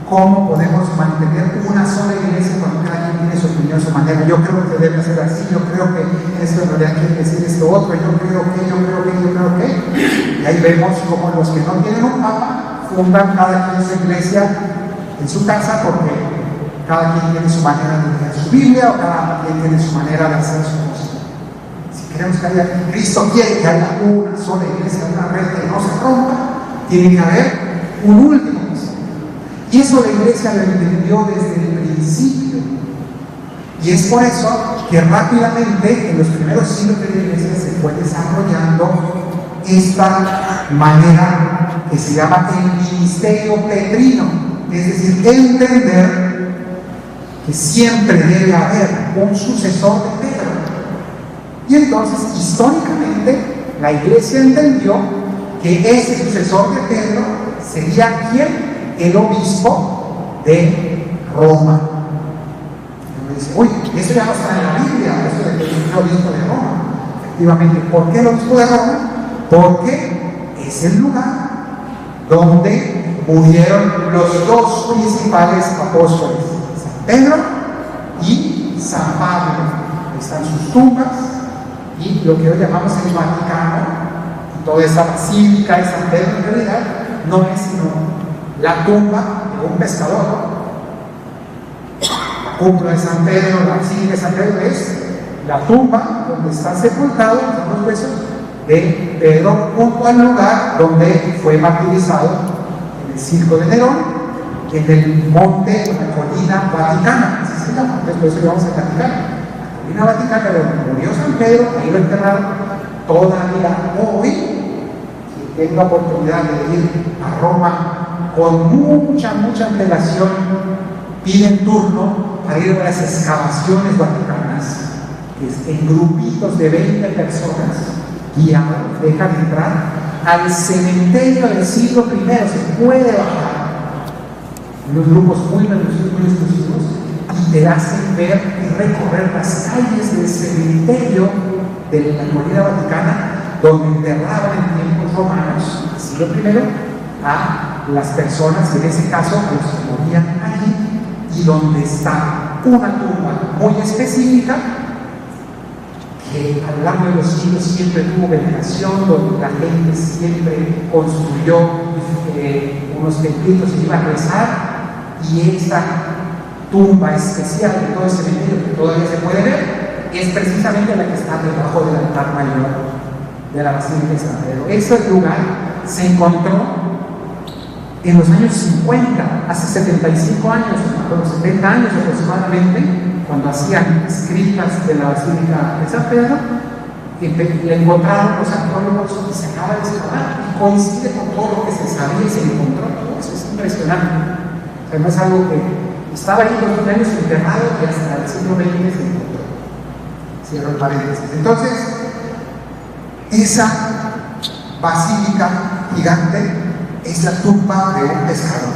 ¿cómo podemos mantener una sola iglesia cuando cada quien tiene su opinión, su manera? Yo creo que debe ser así, yo creo que esto en realidad quiere decir esto otro, yo creo que. Y ahí vemos como los que no tienen un papa fundan cada quien su iglesia en su casa porque cada quien tiene su manera de leer su Biblia o cada quien tiene su manera de hacer su cosa. Si queremos que haya, Cristo quiere que haya una sola iglesia, una red que no se rompa, tiene que haber un último. Y eso la iglesia lo entendió desde el principio. Y es por eso que rápidamente, en los primeros siglos de la iglesia, se fue desarrollando esta manera que se llama el ministerio petrino. Es decir, entender que siempre debe haber un sucesor de Pedro. Y entonces, históricamente, la iglesia entendió que ese sucesor de Pedro sería ¿quién? El obispo de Roma. Y uno dice, uy, eso ya no está en la Biblia, eso de que es el obispo de Roma. Efectivamente, ¿por qué el obispo de Roma? Porque es el lugar donde murieron los dos principales apóstoles, San Pedro y San Pablo, están sus tumbas, y lo que hoy llamamos el Vaticano, y toda esa basílica de San Pedro en realidad no es sino la tumba de un pescador. La cúpula de San Pedro, la basílica de San Pedro es la tumba donde está sepultado los huesos de Pedro, junto al lugar donde fue martirizado en el circo de Nerón, en el monte, en la colina Vaticana, así se llama, después lo llamamos el Vaticano. La colina Vaticana, donde murió San Pedro, ahí lo enterraron. Todavía hoy, si tengo oportunidad de ir a Roma, con mucha antelación, piden turno para ir a las excavaciones vaticanas, que es en grupitos de 20 personas, guiados, dejan entrar al cementerio del siglo I, se puede bajar, unos grupos muy reducidos, muy exclusivos, y te hacen ver y recorrer las calles del cementerio de la Colina Vaticana, donde enterraban en tiempos romanos, el siglo I, a las personas, en ese caso, a los que morían allí, y donde está una tumba muy específica, que a lo largo de los siglos siempre tuvo veneración, donde la gente siempre construyó unos templitos y iba a rezar, y esta tumba especial de todo ese cementerio que todavía se puede ver es precisamente la que está debajo del altar mayor de la Basílica de San Pedro. Ese lugar se encontró en los años 50, hace 75 años, unos 70 años aproximadamente, cuando hacían escritas de la Basílica de San Pedro, le encontraron los arqueólogos y se acaba de excavar, y coincide con todo lo que se sabía y se encontró. Eso es impresionante. O sea, no es algo que estaba ahí 2 años enterrado y hasta el siglo XX se encontró. Cierro el paréntesis. Entonces, esa basílica gigante es la tumba de un pescador.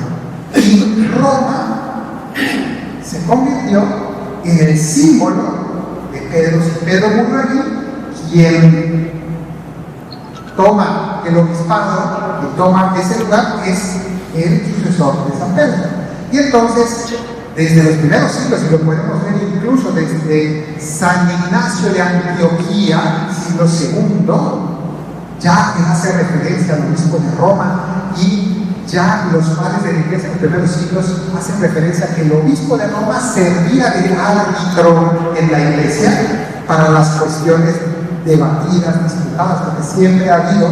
Y Roma se convirtió en el símbolo de Pedro. Si Pedro murió allí, quien toma el obispado y toma ese lugar es el sucesor de San Pedro. Y entonces, desde los primeros siglos, y lo podemos ver incluso desde San Ignacio de Antioquía, siglo II, ya hace referencia al obispo de Roma, y ya los padres de la iglesia en los primeros siglos hacen referencia a que el obispo de Roma servía de árbitro en la iglesia para las cuestiones debatidas, disputadas, porque siempre ha habido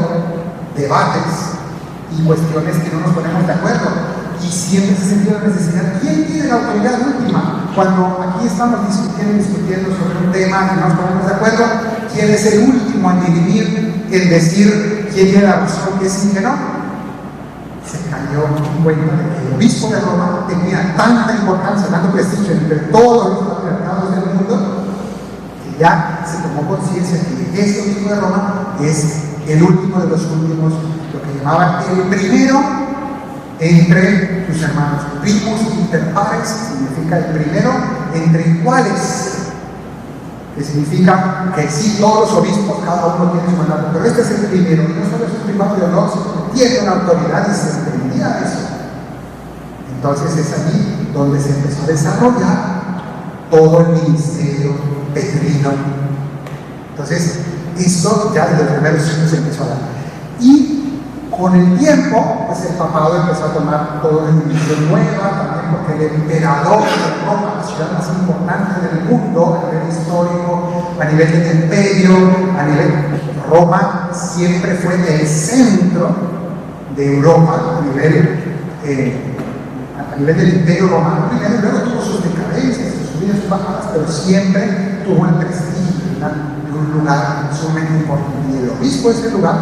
debates y cuestiones que no nos ponemos de acuerdo. Y siempre se sentido la necesidad, ¿quién tiene la autoridad última? Cuando aquí estamos discutiendo sobre un tema que no nos ponemos de acuerdo, ¿quién es el último en dirimir, en decir quién tiene la razón, qué sí, qué no? Se cayó en cuenta de que el obispo de Roma tenía tanta importancia, tanto prestigio entre todos los patriarcados del mundo, que ya se tomó conciencia de que este obispo de Roma es el último de los últimos, lo que llamaban el primero entre tus hermanos, primus inter pares, significa el primero entre iguales, que significa que sí, todos los obispos, cada uno tiene su mandato, pero este es el primero, y no solo es un primado de honor, sino que tiene una autoridad y se entendía eso. Entonces es allí donde se empezó a desarrollar todo el ministerio pedrino. Entonces, eso ya desde los primeros siglos se empezó a dar. Y con el tiempo, pues el papado empezó a tomar toda una dimensión nueva, también porque el emperador de Roma, la ciudad más importante del mundo a nivel histórico, a nivel del imperio, a nivel Roma, siempre fue el centro de Europa, a nivel del imperio romano. Primero, luego tuvo sus decadencias, sus subidas, sus bajadas, pero siempre tuvo el prestigio de un lugar sumamente importante. Y el obispo de ese lugar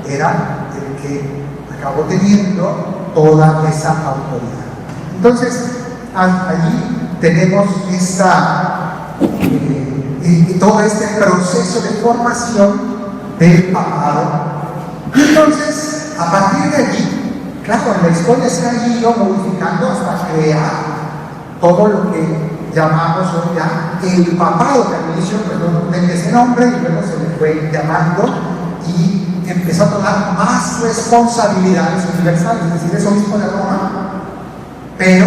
era que acabó teniendo toda esa autoridad. Entonces, allí tenemos todo este proceso de formación del papado. Y entonces, a partir de allí, claro, en la historia se ha ido modificando hasta crear todo lo que llamamos hoy ya el papado, que al inicio pues, no tenía ese nombre y luego se le fue llamando y empezó a tomar más responsabilidades universales, es decir, es obispo de Roma, pero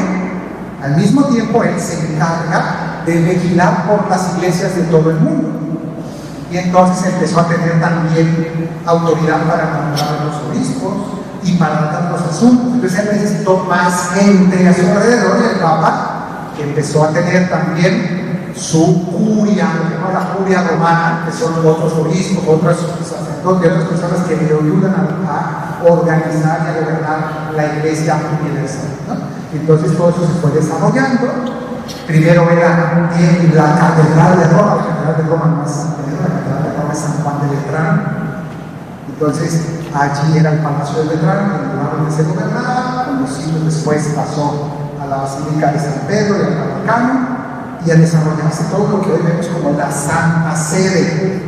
al mismo tiempo él se encarga de vigilar por las iglesias de todo el mundo. Y entonces empezó a tener también autoridad para nombrar a los obispos y para tratar los asuntos. Entonces él necesitó más gente a su alrededor, y el Papa empezó a tener también su curia, la curia romana, que son otros obispos, otros sacerdotes, otras personas que le ayudan a organizar y a gobernar la iglesia universal, ¿no? Entonces todo eso se fue desarrollando. Primero era en la Catedral de Roma, la Catedral de Roma no es la Catedral de Roma es San Juan de Letrán. Entonces allí era el Palacio de Letrán, el lugar donde se gobernaba. Unos siglos después pasó a la Basílica de San Pedro y al Vaticano, y a desarrollarse todo lo que hoy vemos como la Santa Sede.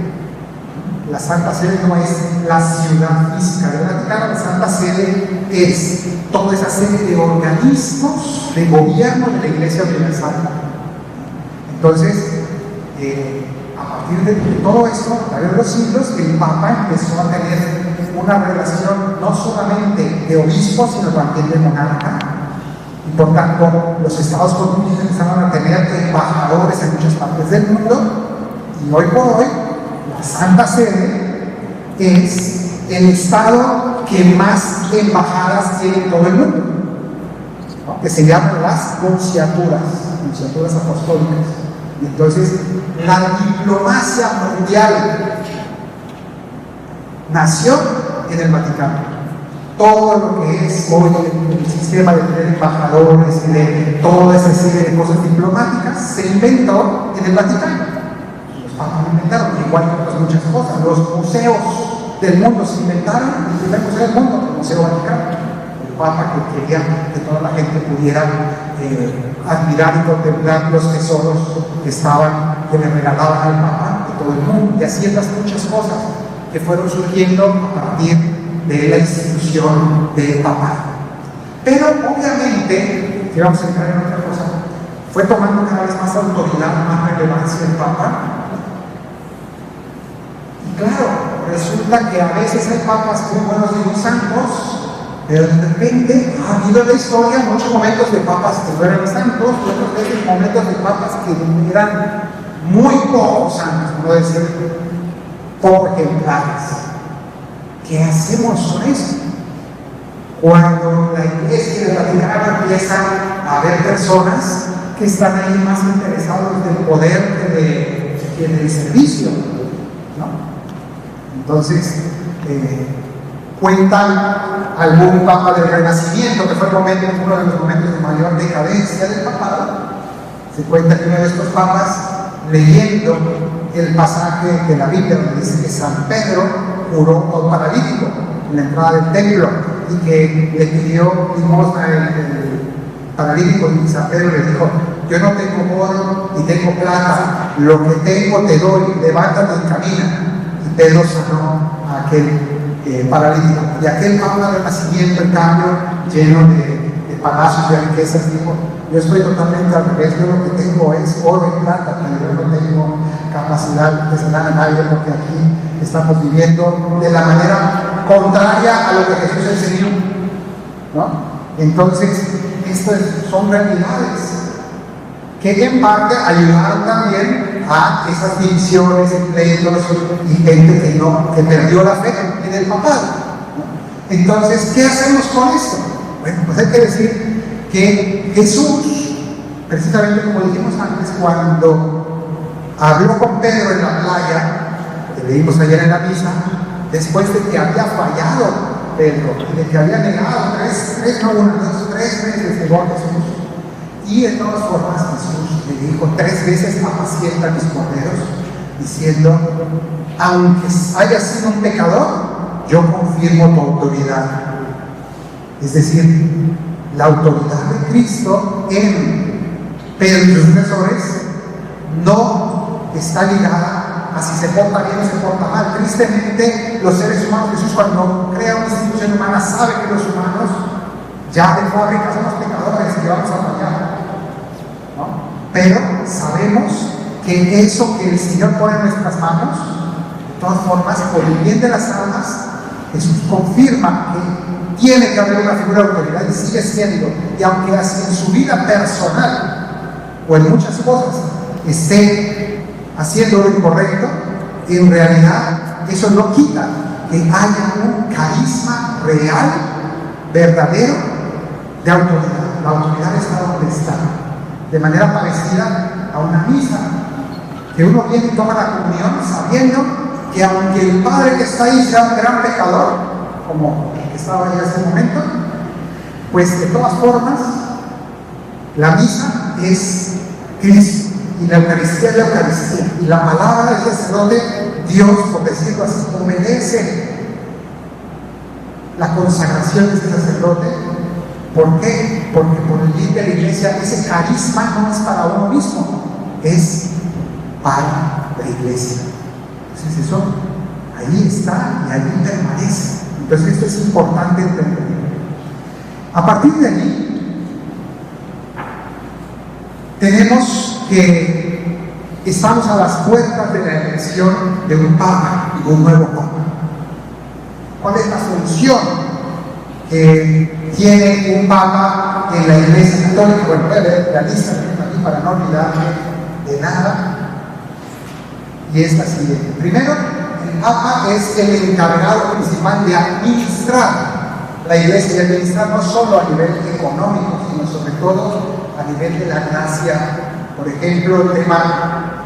La Santa Sede no es la ciudad física del Vaticano, la Santa Sede es toda esa serie de organismos de gobierno de la Iglesia Universal. Entonces, a partir de todo esto, a través de los siglos, el Papa empezó a tener una relación no solamente de obispo, sino también de monarca. Y por tanto, los Estados Unidos empezaron a tener embajadores en muchas partes del mundo, y hoy por hoy, la Santa Sede es el estado que más embajadas tiene en todo el mundo, ¿no? Que se llaman las nunciaturas apostólicas. Y entonces, la diplomacia mundial nació en el Vaticano. Todo lo que es hoy el sistema de tener embajadores y de toda esa serie de cosas diplomáticas se inventó en el Vaticano. Los papas lo inventaron, igual que otras muchas cosas. Los museos del mundo se inventaron, el primer museo del mundo, el Museo Vaticano. El Papa que quería que toda la gente pudiera admirar y contemplar los tesoros que le regalaban al Papa de todo el mundo. Y así otras muchas cosas que fueron surgiendo a partir de la institución de Papa. Pero obviamente, que vamos a entrar en otra cosa, fue tomando cada vez más autoridad, más relevancia el Papa. Y claro, resulta que a veces hay papas muy buenos y muy santos, pero de repente ha habido en la historia muchos momentos de papas que no eran santos, otros veces momentos de papas que eran muy poco santos, por no decir poco ejemplares. ¿Qué hacemos con eso? Cuando la Iglesia del Vaticano empieza a haber personas que están ahí más interesados del poder que del servicio, ¿no? Entonces, cuentan algún papa del Renacimiento, que fue uno de los momentos de mayor decadencia del papado. Se cuenta que uno de estos papas, leyendo el pasaje de la Biblia donde dice que San Pedro curó a un paralítico en la entrada del templo y que le pidió limosna el paralítico, y San Pedro le dijo: yo no tengo oro ni tengo plata, lo que tengo te doy, levántate y camina. Y Pedro sanó a aquel paralítico. Y aquel papa del Renacimiento, en cambio, lleno de palacios, de riquezas, dijo: yo estoy totalmente al revés, yo lo que tengo es oro y plata, pero yo no tengo capacidad de sanar a nadie, porque aquí estamos viviendo de la manera contraria a lo que Jesús enseñó, ¿no? Entonces, estas son realidades que en parte ayudaron también a esas divisiones, pleitos y gente que perdió la fe en el papado, ¿no? Entonces, ¿qué hacemos con esto? Bueno, pues hay que decir que Jesús, precisamente como dijimos antes, cuando habló con Pedro en la playa, que leímos ayer en la misa, después de que había fallado Pedro, de que había negado tres veces negó a Jesús, y de todas formas Jesús le dijo 3 veces: apacienta mis corderos, diciendo: aunque haya sido un pecador, yo confirmo tu autoridad. Es decir, la autoridad de Cristo en Pedro y sus sucesores no está ligada a si se porta bien o se porta mal. Tristemente, los seres humanos, Jesús cuando crea una institución humana sabe que los humanos ya de fábrica somos pecadores y que vamos a fallar, ¿no? Pero sabemos que eso que el Señor pone en nuestras manos, de todas formas, por el bien de las almas, Jesús confirma que tiene que haber una figura de autoridad, y sigue siendo. Y aunque así en su vida personal o en muchas cosas esté haciendo lo incorrecto, en realidad eso no quita que haya un carisma real, verdadero, de autoridad. La autoridad está donde está. De manera parecida a una misa, que uno viene y toma la comunión sabiendo que aunque el padre que está ahí sea un gran pecador, como el que estaba ahí hace un momento, pues de todas formas, la misa es Cristo y la Eucaristía es la Eucaristía y la palabra del sacerdote, Dios, por decirlo así, obedece la consagración de este sacerdote. ¿Por qué? Porque por el bien de la iglesia ese carisma no es para uno mismo, es para la iglesia. Entonces eso ahí está y ahí permanece. Entonces esto es importante entender. A partir de allí tenemos que estamos a las puertas de la elección de un papa y un nuevo papa. ¿Cuál es la función que tiene un papa en la Iglesia Católica? Bueno, voy a leer la lista aquí para no olvidarme de nada. Y es la siguiente. Primero, el papa es el encargado principal de administrar la iglesia y administrar no solo a nivel económico, sino sobre todo a nivel de la gracia. Por ejemplo, el tema,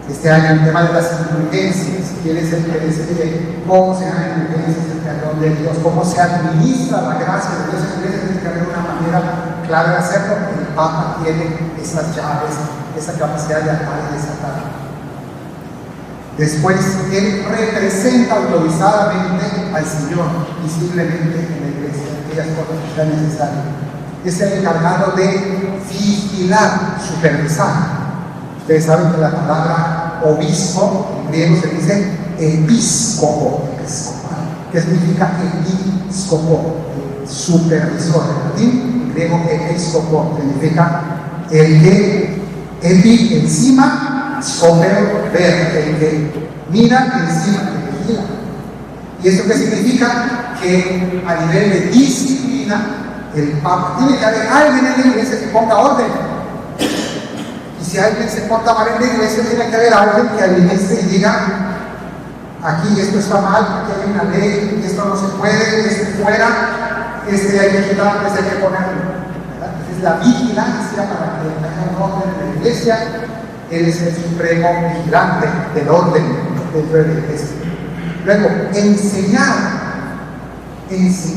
este año, el tema de las indulgencias. ¿Quién es el que decide cómo se dan indulgencias del perdón de Dios? ¿Cómo se administra la gracia de Dios? La iglesia tiene que haber una manera clara de hacerlo, porque el papa tiene esas llaves, esa capacidad de atar y desatar. Después, él representa autorizadamente al Señor, visiblemente en la iglesia, aquellas cosas que sean necesarias. Es el encargado de vigilar, supervisar. Ustedes saben que la palabra obispo, en griego se dice episcopo, que significa episcopo, el supervisor. En latín, en griego episcopo significa el que epi, encima, scopeo, ver, el que mira encima, el que vigila. ¿Y esto qué significa? Que a nivel de disciplina, el papa tiene que haber alguien en la iglesia que ponga orden. Y si alguien se porta mal en la iglesia, tiene que haber alguien que administre y diga: aquí esto está mal, aquí hay una ley, esto no se puede, este fuera, este hay que quitarlo, este hay que ponerlo. Entonces la vigilancia para que haya un orden en la iglesia. Él es el supremo vigilante del orden dentro de la iglesia. Luego, enseñar es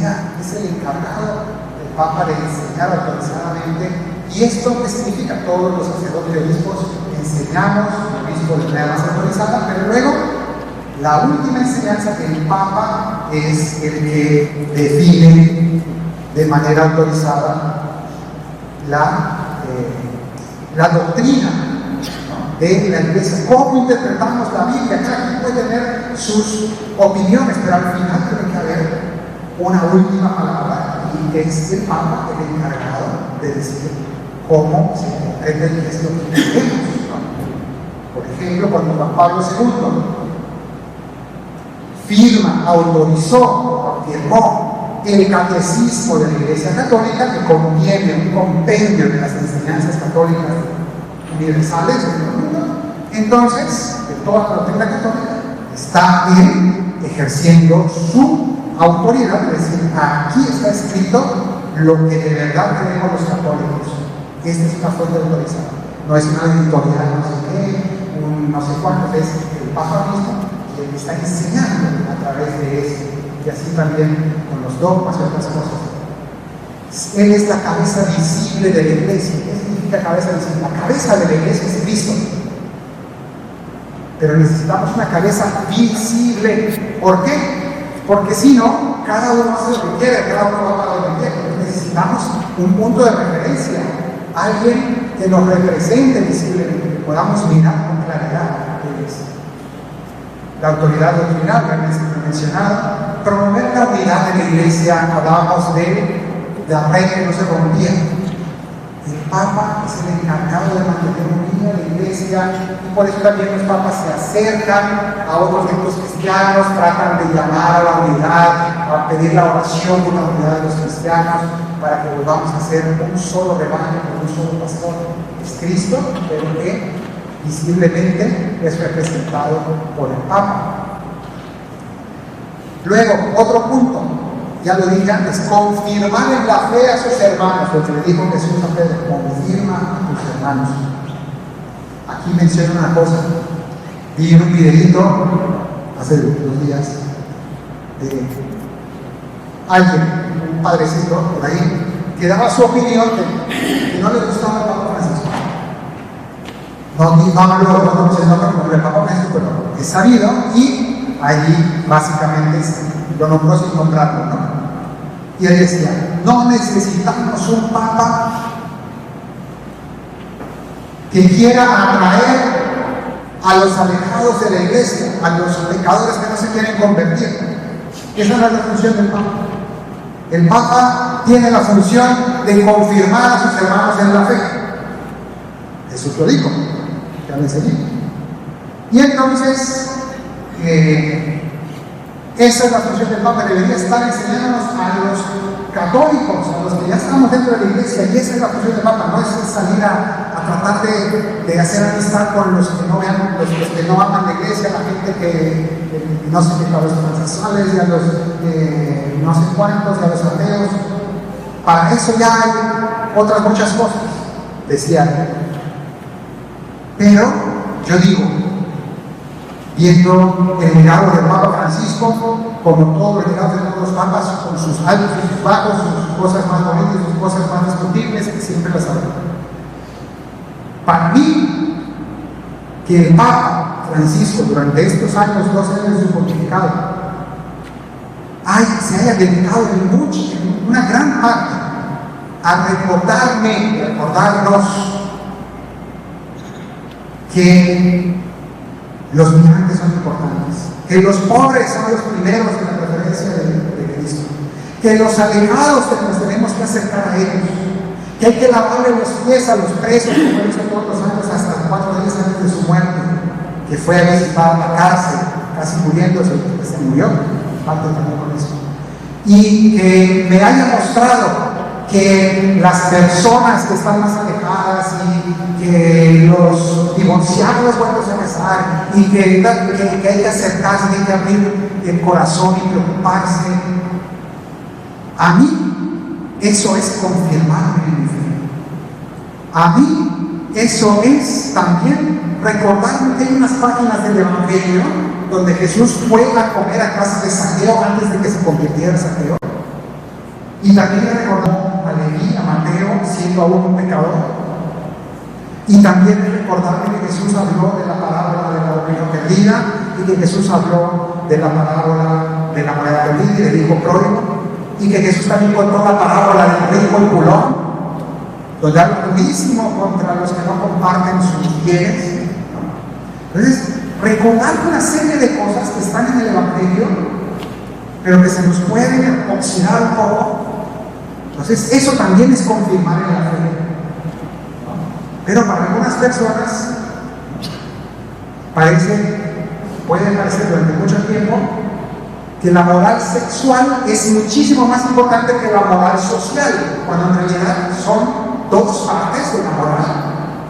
el encargado del Papa de enseñar autorizadamente. ¿Y esto qué significa? Todos los sacerdotes y obispos enseñamos, el obispo de manera más autorizada, pero luego la última enseñanza del Papa es el que define de manera autorizada la doctrina de la iglesia. ¿Cómo interpretamos la Biblia? Cada quien puede tener sus opiniones, pero al final tiene que haber una última palabra, y es el Papa el encargado de decir cómo se interpreta el texto que tenemos. Por ejemplo, cuando Juan Pablo II firma, autorizó, firmó el catecismo de la Iglesia Católica, que contiene un compendio de las enseñanzas católicas universales en el mundo, entonces de toda la doctrina católica está él ejerciendo su autoridad, es decir, aquí está escrito lo que de verdad tenemos los católicos. Esta es una fuente autorizada, no es una editorial, no sé qué, un no sé cuánto, es el Papa mismo que está enseñando a través de eso, y así también con los dogmas y otras cosas. Él es la cabeza visible de la iglesia. ¿Qué significa cabeza visible? La cabeza de la iglesia es Cristo. Pero necesitamos una cabeza visible. ¿Por qué? Porque si no, cada uno hace lo que quiere, cada uno va para lo que quiere. Necesitamos un punto de referencia, alguien que nos represente visiblemente, que podamos mirar con claridad a la iglesia. La autoridad doctrinal, que mencionado, promover la unidad de la iglesia. Hablábamos de la red que no se rompía. El Papa es el encargado de mantener unida la iglesia, y por eso también los papas se acercan a otros grupos cristianos, tratan de llamar a la unidad, a pedir la oración por la unidad de los cristianos, para que volvamos a ser un solo rebaño, con un solo pastor. Es Cristo, pero que visiblemente es representado por el Papa. Luego, otro punto, ya lo dije antes, confirmar en la fe a sus hermanos, lo que le dijo Jesús a Pedro, confirma a tus hermanos. Aquí menciona una cosa, vi en un videito hace 2 días de alguien, un padrecito por ahí, que daba su opinión de que no le gustaba el Papa Francisco. No hablo como el Papa Francisco, pero es sabido, y allí básicamente lo nombró sin nombrarlo, ¿no? Y él decía, no necesitamos un Papa que quiera atraer a los alejados de la iglesia, a los pecadores que no se quieren convertir. Esa no es la función del Papa. El Papa tiene la función de confirmar a sus hermanos en la fe. Jesús lo dijo, ya lo enseñé. Y entonces, esa es la función del Papa, debería estar enseñándonos a los católicos, a los que ya estamos dentro de la iglesia, y esa es la función del Papa, no es salir a tratar de hacer amistad con los que no vean, los que no aman la iglesia, la gente que no sé qué, a los transexuales, y a los no sé cuántos, y a los ateos. Para eso ya hay otras muchas cosas, decía él. Pero yo digo, viendo el legado del Papa Francisco, como todos los legados de todos los papas, con sus altos y sus bajos, sus cosas más bonitas, sus cosas más discutibles, que siempre las habrá. Para mí, que el Papa Francisco, durante estos años, 2 años de su pontificado, se haya dedicado en una gran parte a recordarnos que los migrantes son importantes, que los pobres son los primeros en la preferencia de Cristo, que los alejados nos tenemos que acercar a ellos, que hay que lavarle los pies a los presos, como hizo todos los años, hasta 4 días antes de su muerte, que fue a visitar la cárcel, casi muriéndose, se murió, parte también con eso. Y que me haya mostrado que las personas que están más alejadas y que los divorciados vueltos a casar y que hay que acercarse, que hay que abrir el corazón y preocuparse, a mí eso es confirmarme en mi fe. A mí eso es también recordarme que hay unas páginas del Evangelio donde Jesús fue a comer a casa de Saqueo antes de que se convirtiera en Saqueo, y también le recordó a Leví, a Mateo, siendo aún un pecador, y también recordarme que Jesús habló de la parábola de la oveja perdida, y que Jesús habló de la parábola de la moneda perdida y del hijo pródigo, y que Jesús también contó la parábola del rico y culón, donde habla durísimo contra los que no comparten sus bienes. Entonces, recordar una serie de cosas que están en el Evangelio, pero que se nos pueden oxidar un poco. Entonces, eso también es confirmar en la fe. Pero para algunas personas puede parecer durante mucho tiempo que la moral sexual es muchísimo más importante que la moral social, cuando en realidad son 2 partes de la moral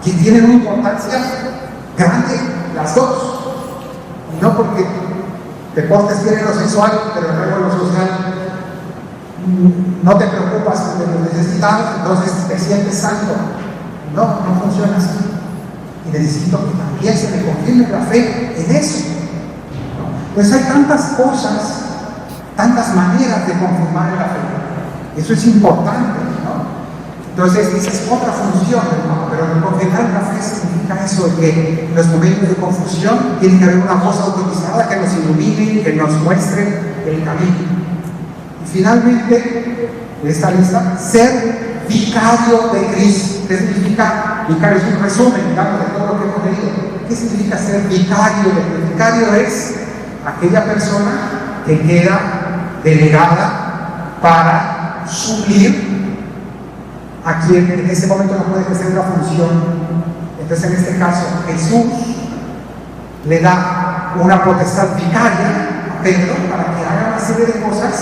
que tienen una importancia grande, las 2. No porque te portes bien en lo sexual, pero luego en lo social no te preocupas de los necesitados, entonces te sientes santo. No funciona así. Y necesito que también se me confirme la fe en eso. Pues hay tantas cosas, tantas maneras de confirmar en la fe. Eso es importante, ¿no? Entonces, esa es otra función, ¿no? Pero confirmar en la fe significa eso, que en los momentos de confusión tiene que haber una voz autorizada que nos ilumine, que nos muestre el camino. Y finalmente, en esta lista, ser vicario de Cristo. ¿Qué significa? Vicario es un resumen, digamos, de todo lo que hemos leído. ¿Qué significa ser vicario de Cristo? Vicario es aquella persona que queda delegada para suplir a quien en ese momento no puede ejercer la función. Entonces, en este caso, Jesús le da una potestad vicaria a Pedro para que haga una serie de cosas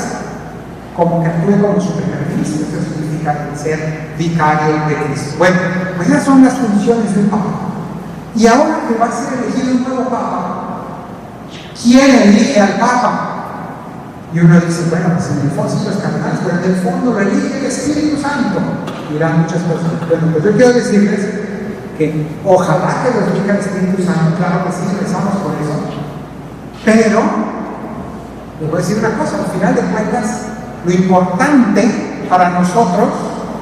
como que actúe como su primer ministro. Eso significa ser vicario de Cristo. Bueno, pues esas son las funciones del Papa. Y ahora que va a ser elegido un nuevo Papa, ¿quién elige al Papa? Y uno dice, bueno, pues en el fondo sí los cardenales, pero en el fondo lo elige el Espíritu Santo. Dirán muchas personas. Bueno, pues yo quiero decirles que ojalá que lo elija el Espíritu Santo, claro que sí, rezamos por eso. Pero, les voy a decir una cosa, al final de cuentas, lo importante para nosotros,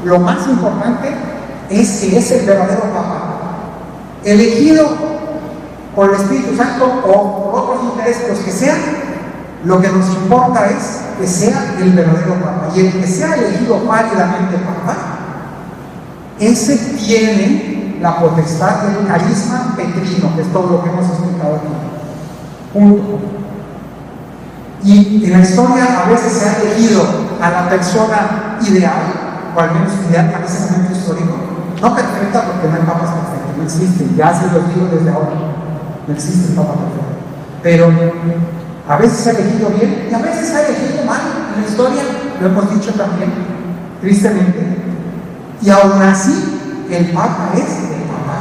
lo más importante, es que es el verdadero Papa, elegido por el Espíritu Santo o por otros intereses, los que sean. Lo que nos importa es que sea el verdadero Papa. Y el que sea elegido válidamente Papa, ese tiene la potestad del carisma petrino, que es todo lo que hemos explicado aquí. Punto. Y en la historia a veces se ha elegido a la persona ideal, o al menos ideal para ese momento histórico, no perfecta, porque no hay papas perfectos, no existen, ya se los digo desde ahora, no existe el Papa perfecto. Pero a veces se ha elegido bien y a veces se ha elegido mal en la historia, lo hemos dicho también, tristemente. Y aún así, el Papa es el Papa.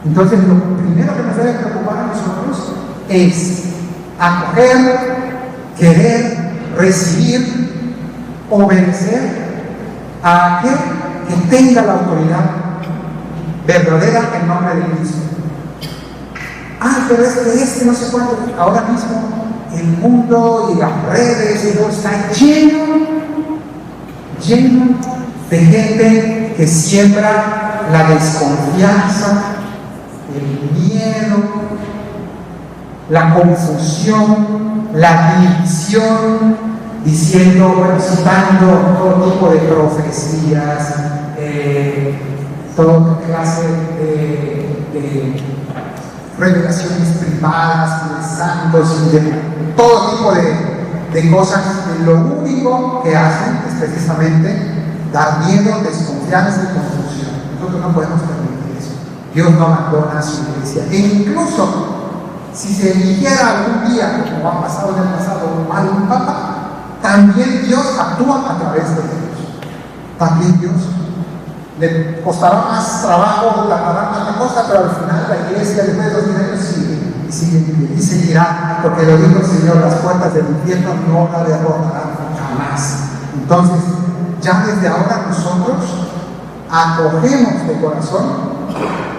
Entonces, lo primero que nos debe preocupar a nosotros es acoger, querer, recibir, obedecer a aquel que tenga la autoridad verdadera en nombre de Cristo. Pero es que no sé cuánto. Ahora mismo el mundo y las redes y todo está lleno de gente que siembra la desconfianza, el miedo, la confusión, la división, diciendo, bueno, citando todo tipo de profecías, toda clase de revelaciones privadas, de santos y de todo tipo de cosas. Lo único que hacen es precisamente dar miedo, desconfianza y confusión. Nosotros no podemos permitir eso. Dios no abandona a su iglesia. E incluso si se eligiera algún día, como ha pasado en el pasado, algún papa, también Dios actúa a través de ellos. También Dios le costará más trabajo, tardará más cosa, pero al final la iglesia después de 2000 años sigue y seguirá, porque lo dijo el Señor, las puertas del infierno no la derrotarán jamás. Entonces, ya desde ahora nosotros acogemos de corazón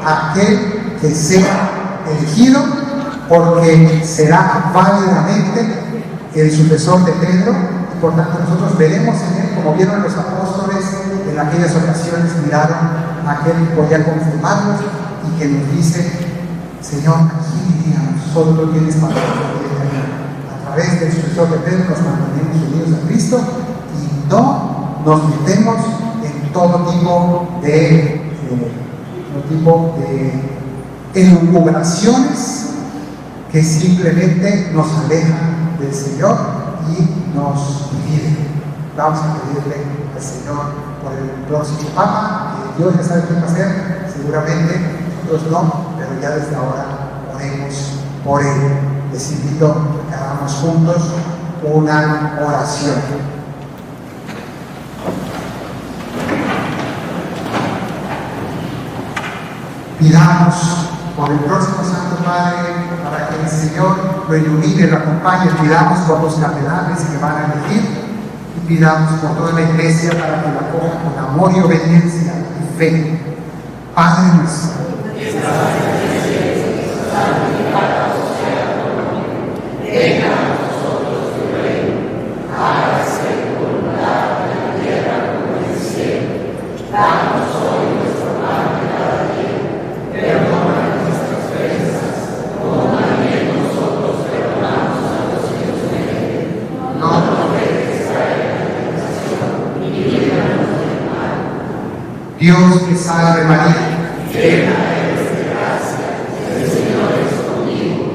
a aquel que sea elegido, porque será válidamente el sucesor de Pedro, y por tanto nosotros veremos en él, como vieron los apóstoles en aquellas ocasiones, miraron a aquel que podía confirmarlos y que nos dice, Señor, aquí diríamos, solo tú tienes palabra de a través del sucesor de Pedro nos mantenemos unidos a Cristo y no nos metemos en todo tipo de elucubraciones que simplemente nos alejan del Señor y nos dividen. Vamos a pedirle al Señor por el próximo Papa, que Dios ya sabe qué va a hacer, seguramente nosotros no, pero ya desde ahora oremos por él. Les invito a que hagamos juntos una oración. Pidamos por el próximo Santo Padre, para que el Señor lo ilumine, lo acompañe. Pidamos por los cardenales que van a elegir y pidamos por toda la iglesia para que la coja con amor y obediencia y fe. Padre nuestro, venga a nosotros tu reino, hágase tu voluntad en la tierra como en el cielo. Danos hoy nuestro pan de cada día, perdona nuestras ofensas, como también nosotros perdonamos a los que nos ofenden. No nos dejes caer en la tentación y líbranos del mal. Dios te salve María, llena eres de gracia, el Señor es contigo,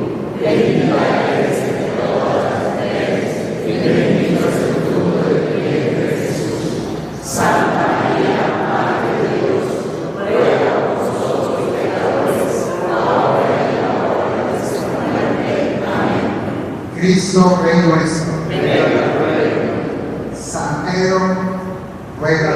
bendita eres entre todas las mujeres, y bendito es el fruto de tu vientre Jesús. Santa María, Madre de Dios, ruega por nosotros pecadores, ahora y en la hora de nuestra muerte. Amén. Cristo, Rey nuestro, San Pedro, ruega